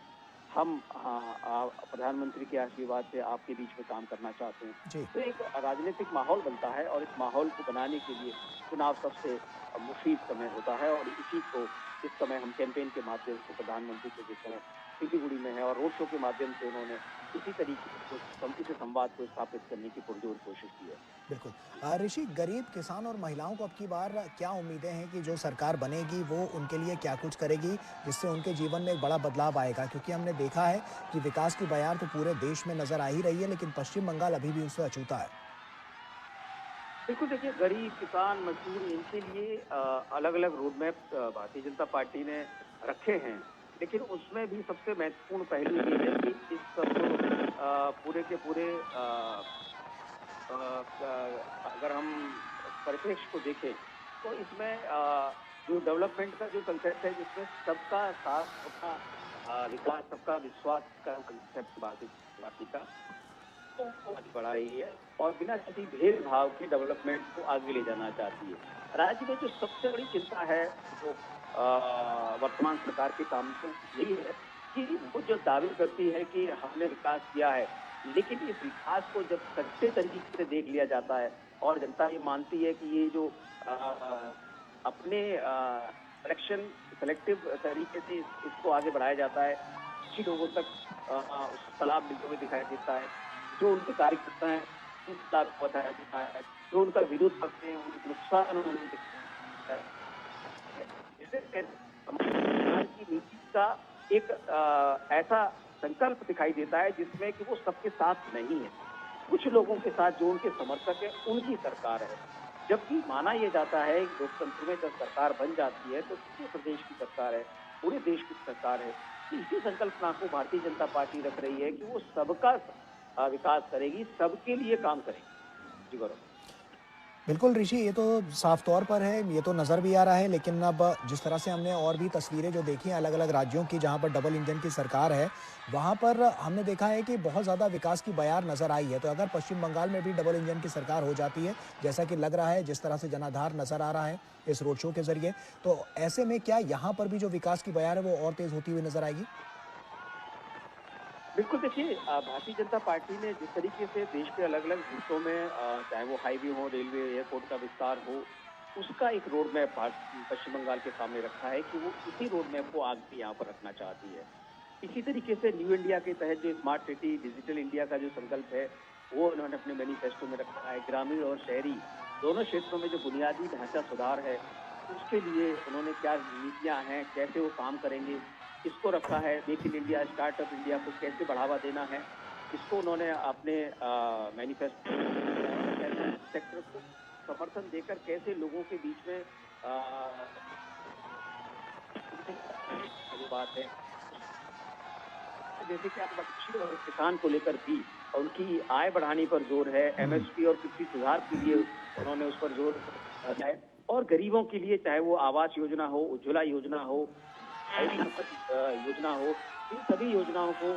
हम प्रधानमंत्री के आशीर्वाद से आपके बीच में काम करना चाहते हैं। जी। तो एक राजनीतिक माहौल बनता है और इस माहौल को बनाने के लिए चुनाव सबसे मुफीद समय होता है और इसी को इस समय हम कैंपेन के माध्यम से प्रधानमंत्री के जिस समय सिलीगुड़ी में है और रोड शो के माध्यम से उन्होंने इसी तरीके को इस संवाद को स्थापित करने की पुरजोर कोशिश की है। बिल्कुल। ऋषि, गरीब किसान और महिलाओं को अब की बार क्या उम्मीदें हैं कि जो सरकार बनेगी वो उनके लिए क्या कुछ करेगी जिससे उनके जीवन में एक बड़ा बदलाव आएगा? क्योंकि हमने देखा है कि विकास की बयार तो पूरे देश में नजर आ ही रही है, लेकिन पश्चिम बंगाल अभी भी उससे अछूता है। बिल्कुल, देखिए, गरीब किसान मजदूर इनके लिए अलग अलग road map Bharatiya Janata party ने रखे हैं, लेकिन उसमें भी सबसे महत्वपूर्ण पहलू ये है कि इस सब पूरे के पूरे अगर हम परिप्रेक्ष्य को देखें तो इसमें जो डेवलपमेंट का जो कंसेप्ट है, जिसमें सबका साथ, सबका विकास, सबका विश्वास का कंसेप्ट भारतीय पार्टी का को आगे बढ़ा रही है और बिना किसी भेदभाव के डेवलपमेंट को आगे ले जाना चाहती है। राज्य में जो सबसे बड़ी चिंता है, जो वर्तमान सरकार के सामने यही है कि वो जो दावे करती है कि हमने विकास किया है, लेकिन इस विकास को जब सच्चे तरीके से देख लिया जाता है और जनता ये मानती है कि ये जो अपने सेलेक्टिव तरीके से इसको आगे बढ़ाया जाता है, कुछ ही लोगों तक उसका लाभ मिलते हुए दिखाई देता है। जो उनके कार्यकर्ता हैं उनको लाभ बताया जाता है, जो उनका विरोध करते हैं उनको नुकसान उन्होंने दिखाया है। इससे समाज की नीति का एक ऐसा संकल्प दिखाई देता है जिसमें कि वो सबके साथ नहीं है, कुछ लोगों के साथ जो उनके समर्थक है उनकी सरकार है। जबकि माना यह जाता है लोकतंत्र में जब सरकार बन जाती है तो पूरे प्रदेश की सरकार है, पूरे देश की सरकार है। तो इसी संकल्पना को भारतीय जनता पार्टी रख रही है कि वो सबका विकास करेगी, सबके लिए काम करेगी। जी गौरव। बिल्कुल ऋषि, ये तो साफ तौर पर है, ये तो नज़र भी आ रहा है, लेकिन अब जिस तरह से हमने और भी तस्वीरें जो देखी हैं अलग-अलग राज्यों की जहाँ पर डबल इंजन की सरकार है, वहाँ पर हमने देखा है कि बहुत ज़्यादा विकास की बयार नज़र आई है। तो अगर पश्चिम बंगाल में भी डबल इंजन की सरकार हो जाती है, जैसा कि लग रहा है, जिस तरह से जनाधार नज़र आ रहा है इस रोड शो के ज़रिए, तो ऐसे में क्या यहाँ पर भी जो विकास की बयार है वो और तेज़ होती हुई नज़र आएगी? बिल्कुल, देखिए, भारतीय जनता पार्टी ने जिस तरीके से देश के अलग-अलग हिस्सों में चाहे वो हाईवे हो, रेलवे, एयरपोर्ट का विस्तार हो, उसका एक रोड मैप पश्चिम बंगाल के सामने रखा है कि वो इसी रोड मैप को आगे यहाँ पर रखना चाहती है। इसी तरीके से न्यू इंडिया के तहत जो स्मार्ट सिटी, डिजिटल इंडिया का जो संकल्प है, वो उन्होंने अपने मैनिफेस्टो में रखा है। ग्रामीण और शहरी दोनों क्षेत्रों में जो बुनियादी ढांचा सुधार है, उसके लिए उन्होंने क्या नीतियाँ हैं, कैसे वो काम करेंगे, इसको रखा है। Make in India, startup India को कैसे बढ़ावा देना है, इसको उन्होंने अपने मैनिफेस्टो सेक्टर को समर्थन देकर कैसे लोगों के बीच में जो बात है, जैसे कि आप कृषि और किसान को लेकर भी उनकी आय बढ़ाने पर जोर है, एमएसपी और कृषि सुधार के लिए उन्होंने उस पर जोर दिया है और गरीबों के लिए चाहे वो आवास योजना हो, उज्ज्वला योजना हो, योजना हो, इन सभी योजनाओं को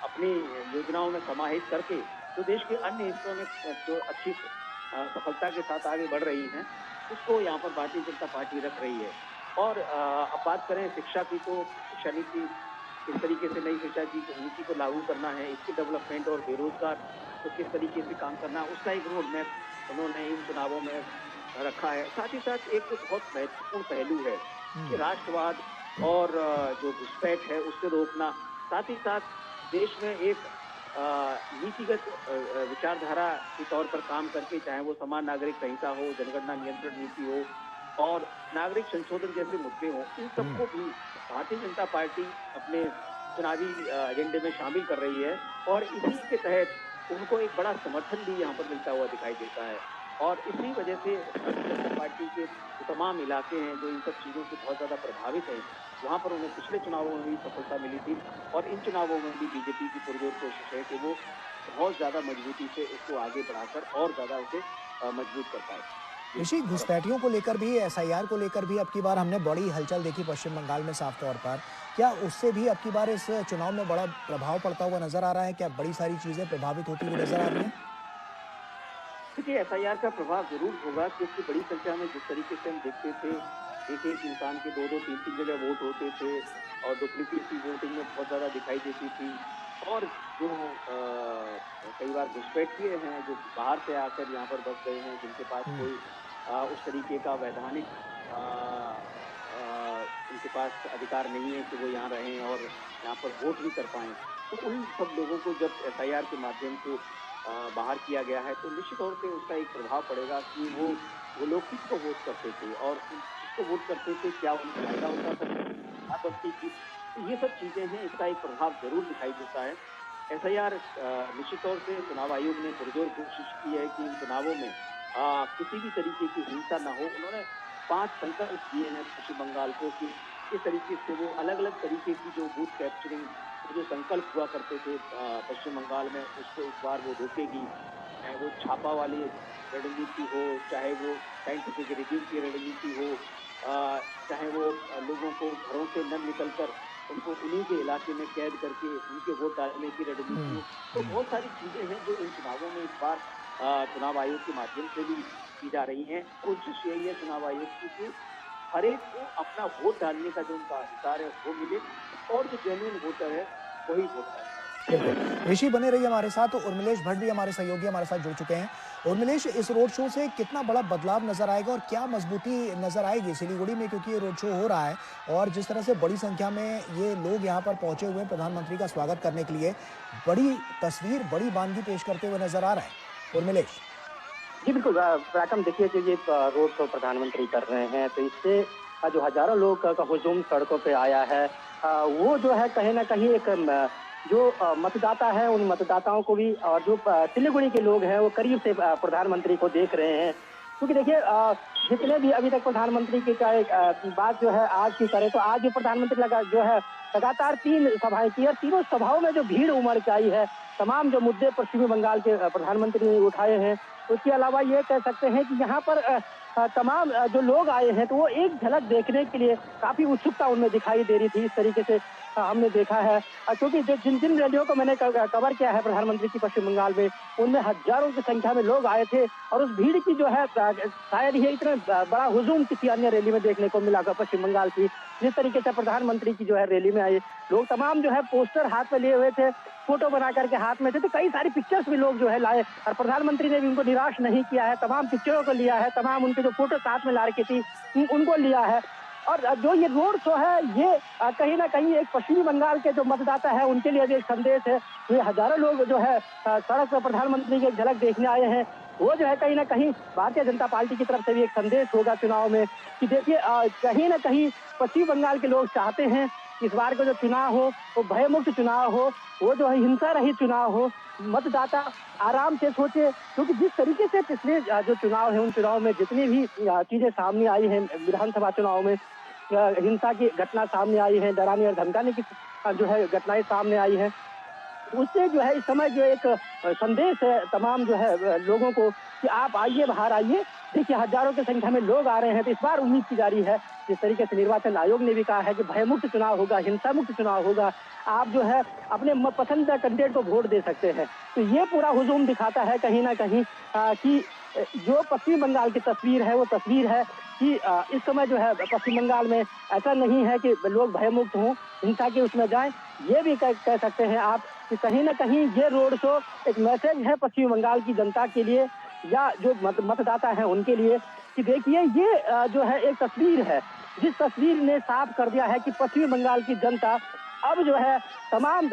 अपनी योजनाओं में समाहित करके जो देश के अन्य हिस्सों में जो अच्छी सफलता के साथ आगे बढ़ रही हैं, उसको यहाँ पर भारतीय जनता पार्टी रख रही है। और अब बात करें शिक्षा की, तो शिक्षा नीति किस तरीके से नई शिक्षा नीति को लागू करना है, स्किल डेवलपमेंट और बेरोजगार को किस तरीके से काम करना है, उसका एक रोड मैप उन्होंने इन चुनावों में रखा है। साथ ही साथ एक बहुत महत्वपूर्ण पहलू है कि हम्म, राष्ट्रवाद और जो घुसपैठ है उससे रोकना, साथ ही साथ देश में एक नीतिगत विचारधारा के तौर पर काम करके, चाहे वो समान नागरिक संहिता हो, जनगणना नियंत्रण नीति हो और नागरिक संशोधन जैसे मुद्दे हों, इन हम्म। सबको भी भारतीय जनता पार्टी अपने चुनावी एजेंडे में शामिल कर रही है और इसी के तहत उनको एक बड़ा समर्थन भी यहाँ पर मिलता हुआ दिखाई देता है। और इसी वजह से भारतीय जनता पार्टी के जो तमाम इलाके हैं जो इन सब चीजों से बहुत ज्यादा प्रभावित हैं, वहां पर उन्हें पिछले चुनावों में भी सफलता मिली थी और इन चुनावों में भी बीजेपी की पुरजोर कोशिश है कि वो बहुत ज्यादा मजबूती से उसको आगे बढ़ाकर और ज्यादा उसे मजबूत कर पाए। जी। ऋषि, और घुसपैठियों को लेकर भी, एसआईआर को लेकर भी अब की बार हमने बड़ी हलचल देखी पश्चिम बंगाल में साफ तौर पर। क्या उससे भी अब की बार इस चुनाव में बड़ा प्रभाव पड़ता हुआ नजर आ रहा है? क्या बड़ी सारी चीजें प्रभावित होती हुई नजर आ रही हैं? देखिए, एसआईआर का प्रभाव जरूर होगा क्योंकि बड़ी संख्या में जिस तरीके से हम देखते थे, एक-एक इंसान के 2-2, 3-3 जगह वोट होते थे और डुप्लीकेसी वोटिंग में बहुत ज़्यादा दिखाई देती थी। और जो कई बार घुसपैठिए हैं, जो बाहर से आकर यहाँ पर बस गए हैं, जिनके पास हम्म, कोई उस तरीके का वैधानिक उनके पास अधिकार नहीं है कि वो यहाँ रहें और यहाँ पर वोट भी कर पाएँ। तो उन सब लोगों को जब एसआईआर के माध्यम से बाहर किया गया है, तो निश्चित तौर से उसका एक प्रभाव पड़ेगा कि वो लोग किसको वोट करते थे और जिसको वोट करते थे, क्या उन्हें फ़ायदा होता था, क्या बनती थी। तो ये सब चीज़ें हैं, इसका एक प्रभाव ज़रूर दिखाई देता है। एसआईआर निश्चित तौर से चुनाव आयोग ने पुरज़ोर कोशिश की है कि इन चुनावों में किसी भी तरीके की हिंसा ना हो। उन्होंने 5 संकल्प दिए हैं पश्चिम बंगाल को कि किस तरीके से वो अलग-अलग तरीके की जो बूथ कैप्चरिंग के जो संकल्प हुआ करते थे पश्चिम बंगाल में, उसको इस बार वो रोकेगी। चाहे वो छापा वाली रणनीति हो, चाहे वो साइंटिफिक रिगिंग की रणनीति हो, चाहे वो लोगों को घरों से न निकलकर उनको उन्हीं के इलाके में कैद करके उनके वोट डालने की रणनीति हम्म, हो। तो हम्म। बहुत सारी चीजें हैं जो इन चुनावों में इस बार चुनाव आयोग के माध्यम से भी की जा रही हैं। कोशिश यही है चुनाव आयोग की कि हर एक को अपना वोट डालने का जो उनका अधिकार है वो मिले और जो जेन्युइन वोटर है वही वोट डाल पाए। बिल्कुल। ऋषि, बने रहिए हमारे साथ। उर्मिलेश भट्ट भी हमारे सहयोगी हमारे साथ जुड़ चुके हैं। उर्मिलेश, इस रोड शो से कितना बड़ा बदलाव नजर आएगा और क्या मजबूती नजर आएगी सिलीगुड़ी में, क्योंकि ये रोड शो हो रहा है और जिस तरह से बड़ी संख्या में ये लोग यहाँ पर पहुंचे हुए हैं प्रधानमंत्री का स्वागत करने के लिए, बड़ी तस्वीर, बड़ी बानगी पेश करते हुए नजर आ रहा है उर्मिलेश। जी बिल्कुल, पराक्रम, देखिए जो ये रोड शो प्रधानमंत्री कर रहे हैं, तो इससे जो हजारों लोग का हुजूम सड़कों पे आया है, वो जो है कहीं ना कहीं एक जो मतदाता है, उन मतदाताओं को भी, और जो सिलीगुड़ी के लोग हैं वो करीब से प्रधानमंत्री को देख रहे हैं। क्योंकि देखिए, जितने भी अभी तक प्रधानमंत्री की चाहे बात जो है आज की करें, तो आज जो प्रधानमंत्री लगा जो है लगातार 3 सभाएं की और तीनों सभाओं में जो भीड़ उमड़ के आई है, तमाम जो मुद्दे पश्चिमी बंगाल के प्रधानमंत्री ने उठाए हैं, उसके अलावा ये कह सकते हैं कि यहाँ पर तमाम जो लोग आए हैं, तो वो एक झलक देखने के लिए काफी उत्सुकता उनमें दिखाई दे रही थी। इस तरीके से हमने देखा है, क्योंकि जो जिन जिन रैलियों को मैंने कवर किया है प्रधानमंत्री की पश्चिम बंगाल में, उनमें हजारों की संख्या में लोग आए थे और उस भीड़ की जो है शायद ही इतना बड़ा हुजूम किसी अन्य रैली में देखने को मिला पश्चिम बंगाल की, जिस तरीके से प्रधानमंत्री की जो है रैली में आए लोग। तमाम जो है पोस्टर हाथ में लिए हुए थे, फोटो बना करके हाथ में थे, तो कई सारी पिक्चर्स भी लोग जो है लाए और प्रधानमंत्री ने भी उनको निराश नहीं किया है, तमाम पिक्चरों को लिया है, तमाम उनके जो फोटो साथ में ला रखी थी उनको लिया है। और जो ये रोड शो है, ये कहीं ना कहीं एक पश्चिमी बंगाल के जो मतदाता है उनके लिए भी एक संदेश है। ये हजारों लोग जो है सड़क पर प्रधानमंत्री की एक झलक देखने आए हैं, वो जो है कहीं ना कहीं भारतीय जनता पार्टी की तरफ से भी एक संदेश होगा चुनाव में कि देखिए, कहीं ना कहीं पश्चिम बंगाल के लोग चाहते हैं इस बार का जो चुनाव हो वो भयमुक्त चुनाव हो, वो जो है हिंसा रहित चुनाव हो, मतदाता आराम से सोचे। क्योंकि जिस तरीके से पिछले जो चुनाव है, उन चुनाव में जितनी भी चीजें सामने आई हैं, विधानसभा चुनाव में हिंसा की घटना सामने आई है, डराने और धमकाने की जो है घटनाएं सामने आई हैं, उससे जो है इस समय जो एक संदेश है तमाम जो है लोगों को कि आप आइए, बाहर आइए। देखिए, हजारों की संख्या में लोग आ रहे हैं, तो इस बार उम्मीद की जा रही है, जिस तरीके से निर्वाचन आयोग ने भी कहा है कि भयमुक्त चुनाव होगा, हिंसा मुक्त चुनाव होगा, आप जो है अपने पसंदीदा कैंडिडेट को वोट दे सकते हैं। तो ये पूरा हुजूम दिखाता है कहीं ना कहीं कि जो पश्चिम बंगाल की तस्वीर है वो तस्वीर है कि इस समय जो है पश्चिम बंगाल में ऐसा नहीं है कि लोग भयमुक्त हों, हिंसा के उसमें जाएं। ये भी कह सकते हैं आप कि कहीं ना कहीं ये रोड शो एक मैसेज है पश्चिम बंगाल की जनता के लिए या जो मतदाता हैं उनके लिए कि देखिए ये जो है एक तस्वीर है, जिस तस्वीर ने साफ कर दिया है कि पश्चिमी बंगाल की जनता अब जो है तमाम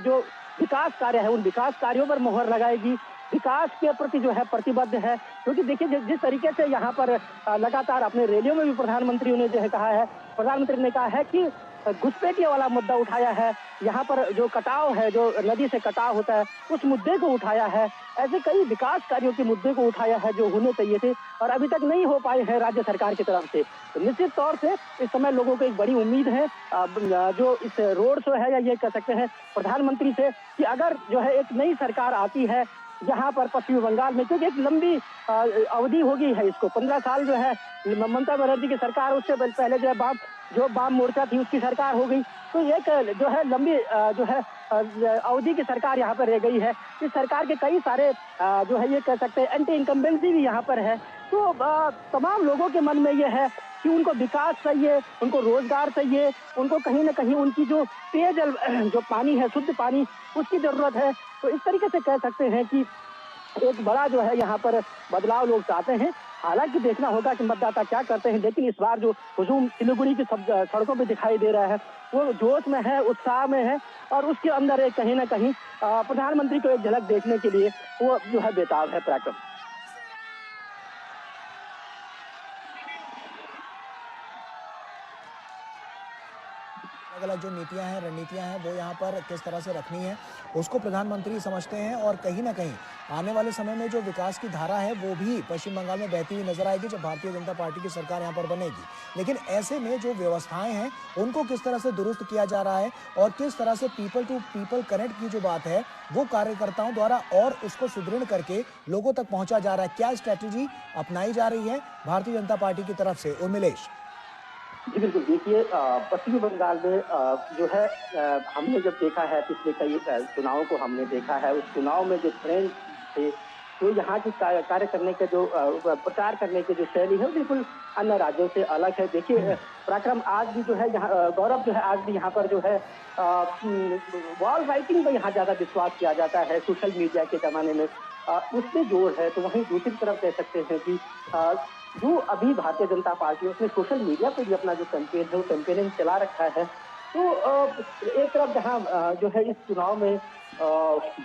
जो विकास कार्य है उन विकास कार्यों पर मोहर लगाएगी, विकास के प्रति जो है प्रतिबद्ध है। क्योंकि देखिए जिस तरीके से यहाँ पर लगातार अपने रैलियों में भी प्रधानमंत्रियों ने जो है कहा है, प्रधानमंत्री ने कहा है कि घुसपैठिए वाला मुद्दा उठाया है, यहाँ पर जो कटाव है, जो नदी से कटाव होता है उस मुद्दे को उठाया है, ऐसे कई विकास कार्यों के मुद्दे को उठाया है जो होने चाहिए थे और अभी तक नहीं हो पाए हैं राज्य सरकार की तरफ से। तो निश्चित तौर से इस समय लोगों को एक बड़ी उम्मीद है जो इस रोड शो है या ये कह सकते हैं प्रधानमंत्री से कि अगर जो है एक नई सरकार आती है यहाँ पर पश्चिमी बंगाल में, क्योंकि एक लंबी अवधि होगी है इसको, 15 साल जो है ममता बनर्जी की सरकार, उससे पहले जो वाम मोर्चा थी उसकी सरकार हो गई, तो एक जो है लंबी जो है अवधि की सरकार यहाँ पर रह गई है। इस सरकार के कई सारे जो है ये कह सकते हैं एंटी इनकम्बेंसी भी यहाँ पर है। तो तमाम लोगों के मन में ये है कि उनको विकास चाहिए, उनको रोजगार चाहिए, उनको कहीं ना कहीं उनकी जो पेयजल जो पानी है, शुद्ध पानी, उसकी जरूरत है। तो इस तरीके से कह सकते हैं कि एक बड़ा जो है यहाँ पर बदलाव लोग चाहते हैं। हालांकि देखना होगा कि मतदाता क्या करते हैं, लेकिन इस बार जो हुजूम सिलीगुड़ी की सड़कों पे दिखाई दे रहा है वो जोश में है, उत्साह में है और उसके अंदर एक कहीं ना कहीं प्रधानमंत्री को एक झलक देखने के लिए वो जो है बेताब है। पराक्रम, अलग अलग जो नीतियां हैं, रणनीतियां हैं, वो यहाँ पर किस तरह से रखनी है उसको प्रधानमंत्री समझते हैं और कहीं ना कहीं आने वाले समय में जो विकास की धारा है वो भी पश्चिम बंगाल में बहती हुई नजर आएगी जब भारतीय जनता पार्टी की सरकार यहाँ पर बनेगी। लेकिन ऐसे में जो व्यवस्थाएं हैं उनको किस तरह से दुरुस्त किया जा रहा है और किस तरह से पीपल टू पीपल कनेक्ट की जो बात है वो कार्यकर्ताओं द्वारा और उसको सुदृढ़ करके लोगों तक पहुंचा जा रहा है, क्या स्ट्रैटेजी अपनाई जा रही है भारतीय जनता पार्टी की तरफ से? उर्मिलेश जी बिल्कुल, देखिए पश्चिमी बंगाल में जो है हमने जब देखा है पिछले कई चुनावों को हमने देखा है, उस चुनाव में जो ट्रेंड थे, तो यहाँ की कार्य करने के जो प्रचार करने की जो शैली है वो बिल्कुल अन्य राज्यों से अलग है। देखिए पराक्रम, आज भी जो है यहाँ गौरव जो है आज भी यहाँ पर जो है वॉल राइटिंग पर यहाँ ज्यादा विश्वास किया जाता है सोशल मीडिया के जमाने में, उसमें जोर है। तो वहीं दूसरी तरफ कह सकते हैं कि जो अभी भारतीय जनता पार्टी उसने सोशल मीडिया पे भी अपना जो कैंपेन है वो कैंपेनिंग चला रखा है। तो एक तरफ जहाँ जो है इस चुनाव में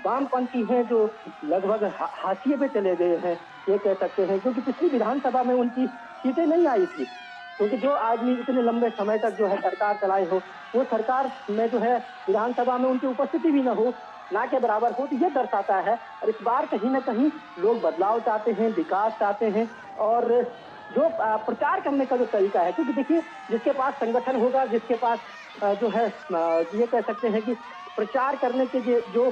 वामपंथी हैं जो लगभग हाशिए पे चले गए हैं ये कह सकते हैं, क्योंकि पिछली विधानसभा में उनकी सीटें नहीं आई थी, क्योंकि जो आदमी इतने लंबे समय तक जो है सरकार चलाए हो वो सरकार में जो है विधानसभा में उनकी उपस्थिति भी न हो, ना के बराबर हो, तो ये दर्शाता है। और इस बार कहीं ना कहीं लोग बदलाव चाहते हैं, विकास चाहते हैं और जो प्रचार करने का जो तरीका है, क्योंकि देखिए जिसके पास संगठन होगा, जिसके पास जो है ये कह सकते हैं कि प्रचार करने के जो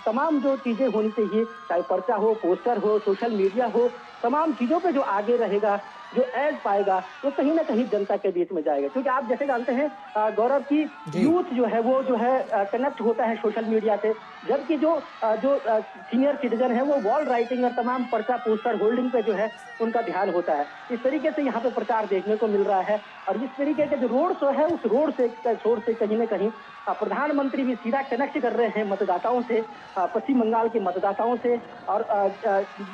तमाम जो चीजें होनी चाहिए, चाहे पर्चा हो, पोस्टर हो, सोशल मीडिया हो, तमाम चीजों पे जो आगे रहेगा, जो एड पाएगा वो कहीं ना कहीं जनता के बीच में जाएगा। क्योंकि आप जैसे जानते हैं गौरव की यूथ जो है वो जो है कनेक्ट होता है सोशल मीडिया से, जबकि जो सीनियर सिटीजन है वो वॉल राइटिंग और तमाम पर्चा पोस्टर होल्डिंग पे जो है उनका ध्यान होता है। इस तरीके से यहाँ पे प्रचार देखने को मिल रहा है और इस तरीके के जो रोड शो है उस रोड से कहीं ना कहीं प्रधानमंत्री भी सीधा कनेक्ट कर रहे हैं मतदाताओं से, पश्चिम बंगाल के मतदाताओं से और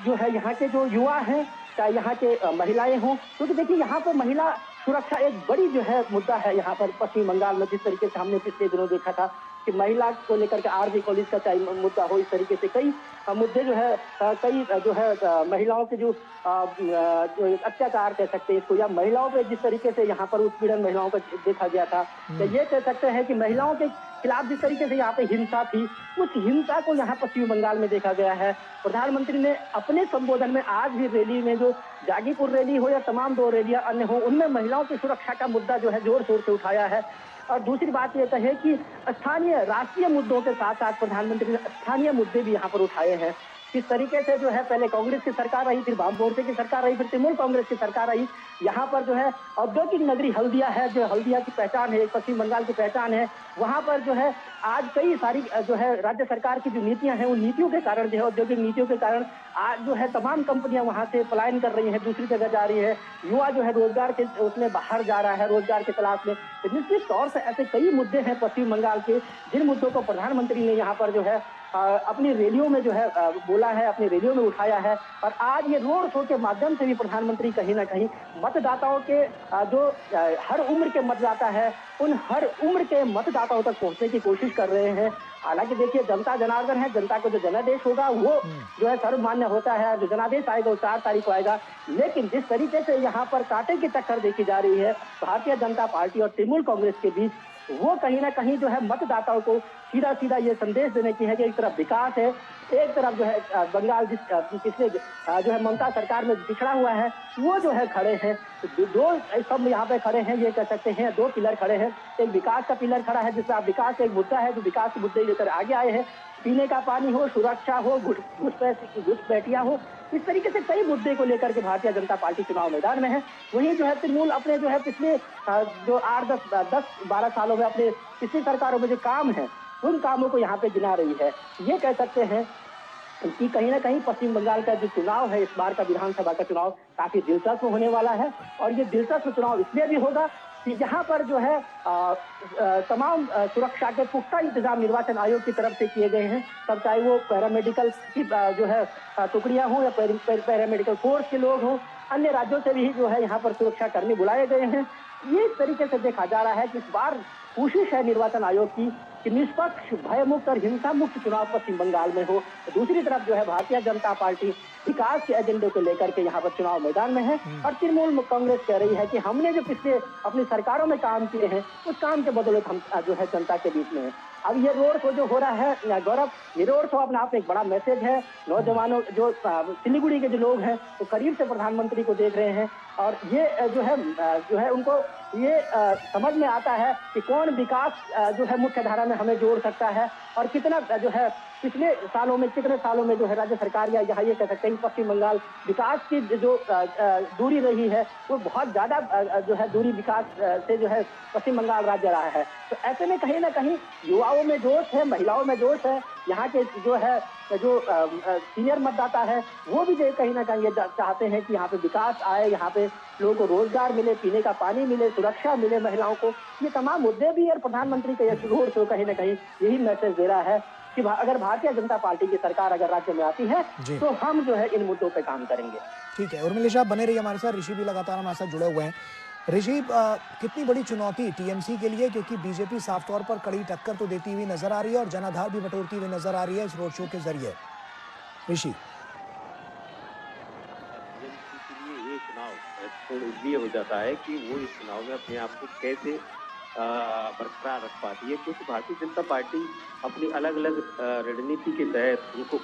जो है यहाँ के जो युवा हैं, चाहे यहाँ के महिलाएं हों, क्योंकि देखिए यहाँ पर महिला सुरक्षा एक बड़ी जो है मुद्दा है यहाँ पर पश्चिम बंगाल में। जिस तरीके से हमने पिछले दिनों देखा था कि महिला को लेकर के आरजी कॉलेज का चाहे मुद्दा हो, इस तरीके से कई मुद्दे जो है कई जो है महिलाओं के जो अत्याचार कह सकते हैं इसको, या महिलाओं पे जिस तरीके से यहाँ पर उत्पीड़न महिलाओं का देखा गया था, तो ये कह सकते हैं कि महिलाओं के खिलाफ जिस तरीके से यहाँ पे हिंसा थी, उस हिंसा को यहाँ पश्चिम बंगाल में देखा गया है। प्रधानमंत्री ने अपने संबोधन में आज भी रैली में, जो जागीपुर रैली हो या तमाम 2 रैलियां अन्य हो, उनमें महिलाओं की सुरक्षा का मुद्दा जो है जोर शोर से उठाया है। और दूसरी बात यह है कि स्थानीय राष्ट्रीय मुद्दों के साथ साथ प्रधानमंत्री ने स्थानीय मुद्दे भी यहाँ पर उठाए हैं। किस तरीके से जो है पहले कांग्रेस की सरकार रही, फिर वाम मोर्चे की सरकार रही, फिर तृणमूल कांग्रेस की सरकार रही, यहाँ पर जो है औद्योगिक नगरी हल्दिया है, जो हल्दिया की पहचान है, पश्चिम बंगाल की पहचान है, वहाँ पर जो है आज कई सारी जो है राज्य सरकार की जो नीतियां हैं, उन नीतियों के कारण जो है, औद्योगिक नीतियों के कारण आज जो है तमाम कंपनियां वहां से पलायन कर रही हैं, दूसरी जगह जा रही है। युवा जो है रोजगार के उसमें बाहर जा रहा है, रोजगार की तलाश में। तो निश्चित तौर से ऐसे कई मुद्दे हैं पश्चिम बंगाल के, जिन मुद्दों को प्रधानमंत्री ने यहाँ पर जो है अपनी रैलियों में जो है बोला है, अपनी रैलियों में उठाया है। और आज ये रोड शो के माध्यम से भी प्रधानमंत्री कहीं ना कहीं मतदाताओं के जो हर उम्र के मतदाता है, उन हर उम्र के मतदाताओं तक पहुंचने की कोशिश कर रहे हैं। हालांकि देखिए, जनता जनार्दन है, जनता को जो जनादेश होगा वो जो है सर्वमान्य होता है। जो जनादेश आएगा वो 4 तारीख को आएगा। लेकिन जिस तरीके से यहाँ पर कांटे की टक्कर देखी जा रही है भारतीय जनता पार्टी और तृणमूल कांग्रेस के बीच, वो कहीं ना कहीं जो है मतदाताओं को सीधा सीधा ये संदेश देने की है कि एक तरफ विकास है, एक तरफ जो है बंगाल जिस पिछले जो है ममता सरकार में पिछड़ा हुआ है, वो जो है खड़े हैं। दो सब यहाँ पे खड़े हैं, ये कह सकते हैं 2 पिलर खड़े हैं। एक विकास का पिलर खड़ा है, जिसमें विकास एक मुद्दा है, जो विकास के मुद्दे लेकर आगे आए हैं। पीने का पानी हो, सुरक्षा हो, घुसपैठिया हो, इस तरीके से कई मुद्दे को लेकर के भारतीय जनता पार्टी चुनाव मैदान में है। वहीं जो है तृणमूल अपने जो है पिछले जो 8-10-12 सालों में अपने पिछली सरकारों में जो काम है, उन कामों को यहाँ पे गिना रही है। ये कह सकते हैं कि कहीं ना कहीं पश्चिम बंगाल का जो चुनाव है, इस बार का विधानसभा का चुनाव काफी दिलचस्प होने वाला है। और ये दिलचस्प चुनाव इसलिए भी होगा कि यहाँ पर जो है तमाम सुरक्षा के पुख्ता इंतजाम निर्वाचन आयोग की तरफ से किए गए हैं। तब चाहे वो पैरामेडिकल की जो है टुकड़ियां हों या पैरामेडिकल फोर्स के लोग हों, अन्य राज्यों से भी जो है यहाँ पर सुरक्षा कर्मी बुलाए गए हैं। ये इस तरीके से देखा जा रहा है कि इस बार कोशिश है निर्वाचन आयोग की कि निष्पक्ष, भयमुक्त और हिंसा मुक्त चुनाव पश्चिम बंगाल में हो। दूसरी तरफ जो है भारतीय जनता पार्टी विकास के एजेंडे को लेकर के यहाँ पर चुनाव मैदान में है। और तृणमूल कांग्रेस कह रही है कि हमने जो पिछले अपनी सरकारों में काम किए हैं, उस काम के बदौलत हम जो है जनता के बीच में है। अब ये रोड शो जो हो रहा है गौरव, ये रोड शो अपने आप में एक बड़ा मैसेज है। नौजवानों जो सिलीगुड़ी के जो लोग हैं, वो करीब से प्रधानमंत्री को देख रहे हैं। और ये जो है उनको ये समझ में आता है कि कौन विकास जो है मुख्य धारा में हमें जोड़ सकता है, और कितना जो है पिछले सालों में, कितने सालों में जो है राज्य सरकार या यहाँ ये कह सकते हैं पश्चिम बंगाल विकास की जो दूरी रही है, वो बहुत ज्यादा जो है दूरी विकास से जो है पश्चिम बंगाल राज्य रहा है। तो ऐसे में कहीं ना कहीं युवाओं में जोश है, महिलाओं में जोश है। यहाँ के जो है जो सीनियर मतदाता है, वो भी कहीं ना कहीं ये चाहते हैं कि यहाँ पे विकास आए, यहाँ पे लोगों को रोजगार मिले, पीने का पानी मिले, सुरक्षा मिले महिलाओं को। ये तमाम मुद्दे भी, और प्रधानमंत्री का ये रोड शो कहीं ना कहीं यही मैसेज दे रहा है कि अगर भारतीय जनता पार्टी की सरकार अगर राज्य में आती है तो हम जो है इन मुद्दों पे काम करेंगे। ठीक है, उर्मिला आप बने रहिए हमारे साथ। ऋषि भी लगातार हमारे साथ जुड़े हुए हैं। ऋषि, कितनी बड़ी चुनौती टीएमसी के लिए, क्योंकि बीजेपी साफ तौर पर कड़ी टक्कर तो देती हुई नजर आ रही है और जनाधार भी बटोरती हुई नजर आ रही है इस रोड शो के जरिए। टीएमसी के लिए ये चुनाव महत्वपूर्ण इसलिए हो जाता है कि वो इस चुनाव में अपने आप को कैसे बरकरार रख पाती है, क्योंकि भारतीय जनता पार्टी अपनी अलग अलग रणनीति के तहत उनको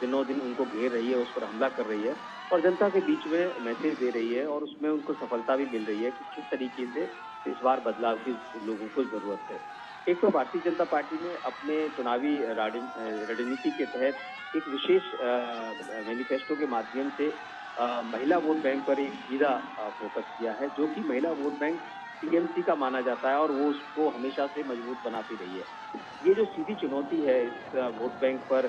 दिनों दिन उनको घेर रही है, उस पर हमला कर रही है और जनता के बीच में मैसेज दे रही है, और उसमें उनको सफलता भी मिल रही है कि किस तरीके से इस बार बदलाव की लोगों को जरूरत है। एक तो भारतीय जनता पार्टी ने अपने चुनावी रणनीति के तहत एक विशेष मैनिफेस्टो के माध्यम से महिला वोट बैंक पर एक सीधा फोकस किया है, जो कि महिला वोट बैंक टीएमसी का माना जाता है और वो उसको हमेशा से मजबूत बनाती रही है। ये जो सीधी चुनौती है इस वोट बैंक पर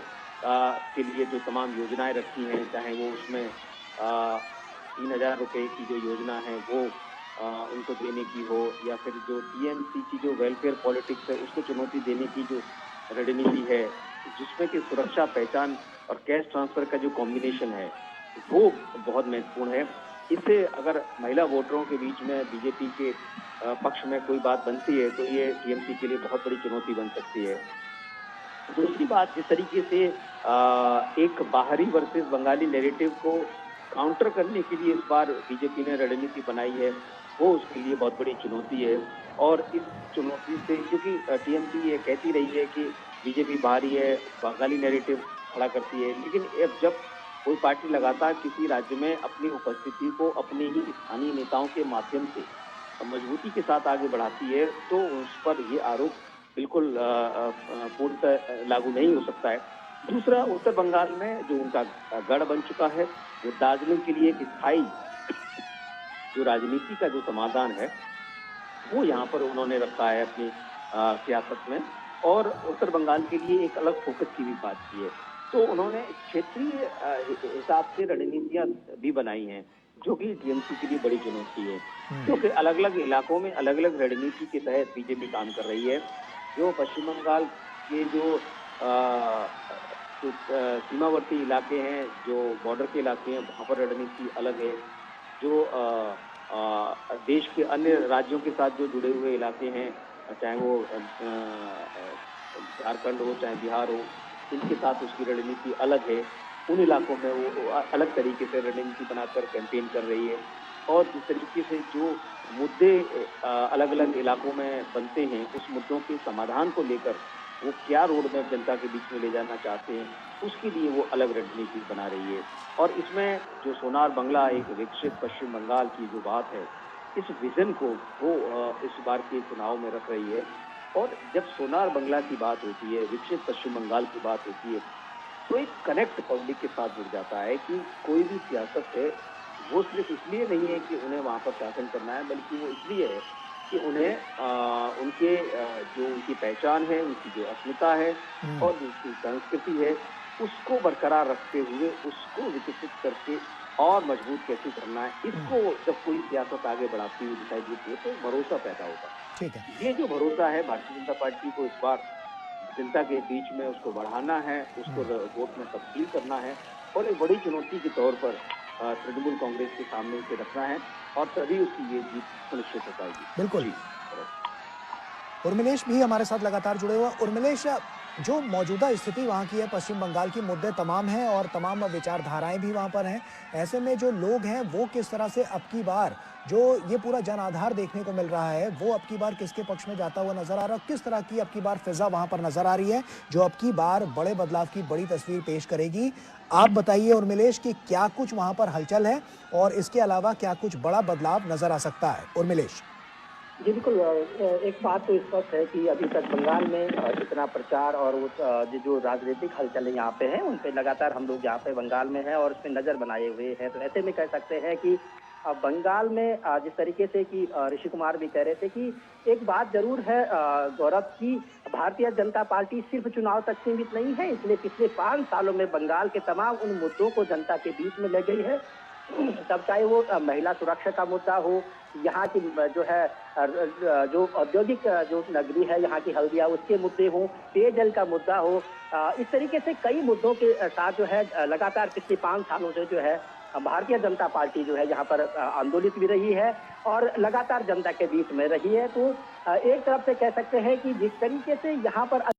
के लिए जो तमाम योजनाएं रखी हैं, चाहे वो उसमें 3000 रुपये की जो योजना है वो उनको देने की हो, या फिर जो टीएमसी की जो वेलफेयर पॉलिटिक्स है उसको चुनौती देने की जो रणनीति है, जिसमें कि सुरक्षा, पहचान और कैश ट्रांसफर का जो कॉम्बिनेशन है वो बहुत महत्वपूर्ण है। इससे अगर महिला वोटरों के बीच में बीजेपी के पक्ष में कोई बात बनती है तो ये टीएमसी के लिए बहुत बड़ी चुनौती बन सकती है। दूसरी बात, जिस तरीके से एक बाहरी वर्सेस बंगाली नैरेटिव को काउंटर करने के लिए इस बार बीजेपी ने रणनीति बनाई है, वो उसके लिए बहुत बड़ी चुनौती है। और इस चुनौती से, क्योंकि टीएमसी ये कहती रही है कि बीजेपी बाहरी है, बंगाली नैरेटिव खड़ा करती है, लेकिन अब जब कोई पार्टी लगातार किसी राज्य में अपनी उपस्थिति को अपने ही स्थानीय नेताओं के माध्यम से मजबूती के साथ आगे बढ़ाती है, तो उस पर ये आरोप बिल्कुल पूर्णतः लागू नहीं हो सकता है। दूसरा, उत्तर बंगाल में जो उनका गढ़ बन चुका है, वो दार्जिलिंग के लिए एक स्थायी जो राजनीति का जो समाधान है वो यहाँ पर उन्होंने रखा है अपनी सियासत में। और उत्तर बंगाल के लिए एक अलग फोकस की भी बात की है। तो उन्होंने क्षेत्रीय हिसाब से रणनीतियां भी बनाई हैं, जो कि टीएमसी के लिए बड़ी चुनौती है, क्योंकि अलग अलग इलाकों में अलग अलग रणनीति के तहत बीजेपी काम कर रही है। जो पश्चिम बंगाल के जो सीमावर्ती इलाके हैं, जो बॉर्डर के इलाके हैं, वहाँ पर रणनीति अलग है। जो देश के अन्य राज्यों के साथ जो जुड़े हुए इलाके हैं, चाहे वो झारखंड हो चाहे बिहार हो, इनके साथ उसकी रणनीति अलग है। उन इलाकों में वो अलग तरीके से रणनीति बनाकर कैंपेन कर रही है। और जिस तरीके से जो मुद्दे अलग अलग इलाकों में बनते हैं, उस मुद्दों के समाधान को लेकर वो क्या रोड मैप जनता के बीच में ले जाना चाहते हैं, उसके लिए वो अलग रणनीति बना रही है। और इसमें जो सोनार बंगला, एक विकसित पश्चिम बंगाल की जो बात है, इस विजन को वो इस बार के चुनाव में रख रही है। और जब सोनार बंगला की बात होती है, विकसित पश्चिम बंगाल की बात होती है, तो एक कनेक्ट पब्लिक के साथ जुड़ जाता है कि कोई भी सियासत है वो सिर्फ इसलिए नहीं है कि उन्हें वहाँ पर शासन करना है, बल्कि वो इसलिए है कि उन्हें उनके जो उनकी पहचान है, उनकी जो अस्मिता है और जो उसकी संस्कृति है, उसको बरकरार रखते हुए उसको विकसित करके और मजबूत कैसे करना है, इसको जब कोई सियासत आगे बढ़ाती हुई दिखाई देती है तो भरोसा पैदा होता है। ठीक है। ये जो भरोसा है भारतीय जनता पार्टी को इस बार जनता के बीच में उसको बढ़ाना है, उसको वोट में तब्दील करना है और एक बड़ी चुनौती के तौर पर तृणमूल कांग्रेस के सामने उसे रखना है और तभी उसकी ये जीत सुनिश्चित हो पाएगी। बिल्कुल। उर्मिलेश भी हमारे साथ लगातार जुड़े हुए। उर्मिलेश, जो मौजूदा स्थिति वहाँ की है, पश्चिम बंगाल की मुद्दे तमाम हैं और तमाम विचारधाराएं भी वहाँ पर हैं। ऐसे में जो लोग हैं वो किस तरह से अब की बार जो ये पूरा जन आधार देखने को मिल रहा है, वो अब की बार किसके पक्ष में जाता हुआ नजर आ रहा है? किस तरह की अब की बार फिजा वहाँ पर नजर आ रही है जो अब की बार बड़े बदलाव की बड़ी तस्वीर पेश करेगी? आप बताइए उर्मिलेश कि क्या कुछ वहाँ पर हलचल है और इसके अलावा क्या कुछ बड़ा बदलाव नजर आ सकता है? उर्मिलेश जी बिल्कुल, एक बात तो स्पष्ट है कि अभी तक बंगाल में जितना प्रचार और जो राजनीतिक हलचल यहाँ पे है, उन पे लगातार हम लोग यहाँ पे बंगाल में हैं और उस पर नजर बनाए हुए हैं। तो ऐसे में कह सकते हैं कि बंगाल में जिस तरीके से कि ऋषि कुमार भी कह रहे थे कि एक बात जरूर है गौरव, की भारतीय जनता पार्टी सिर्फ चुनाव तक सीमित नहीं है, इसलिए पिछले 5 सालों में बंगाल के तमाम उन मुद्दों को जनता के बीच में ले गई है। तब चाहे वो महिला सुरक्षा का मुद्दा हो, यहाँ की जो है जो औद्योगिक जो नगरी है यहाँ की हल्दिया, उसके मुद्दे हो, पेयजल का मुद्दा हो, इस तरीके से कई मुद्दों के साथ जो है लगातार पिछले 5 सालों से जो है भारतीय जनता पार्टी जो है यहाँ पर आंदोलित भी रही है और लगातार जनता के बीच में रही है। तो एक तरफ से कह सकते हैं कि जिस तरीके से यहाँ पर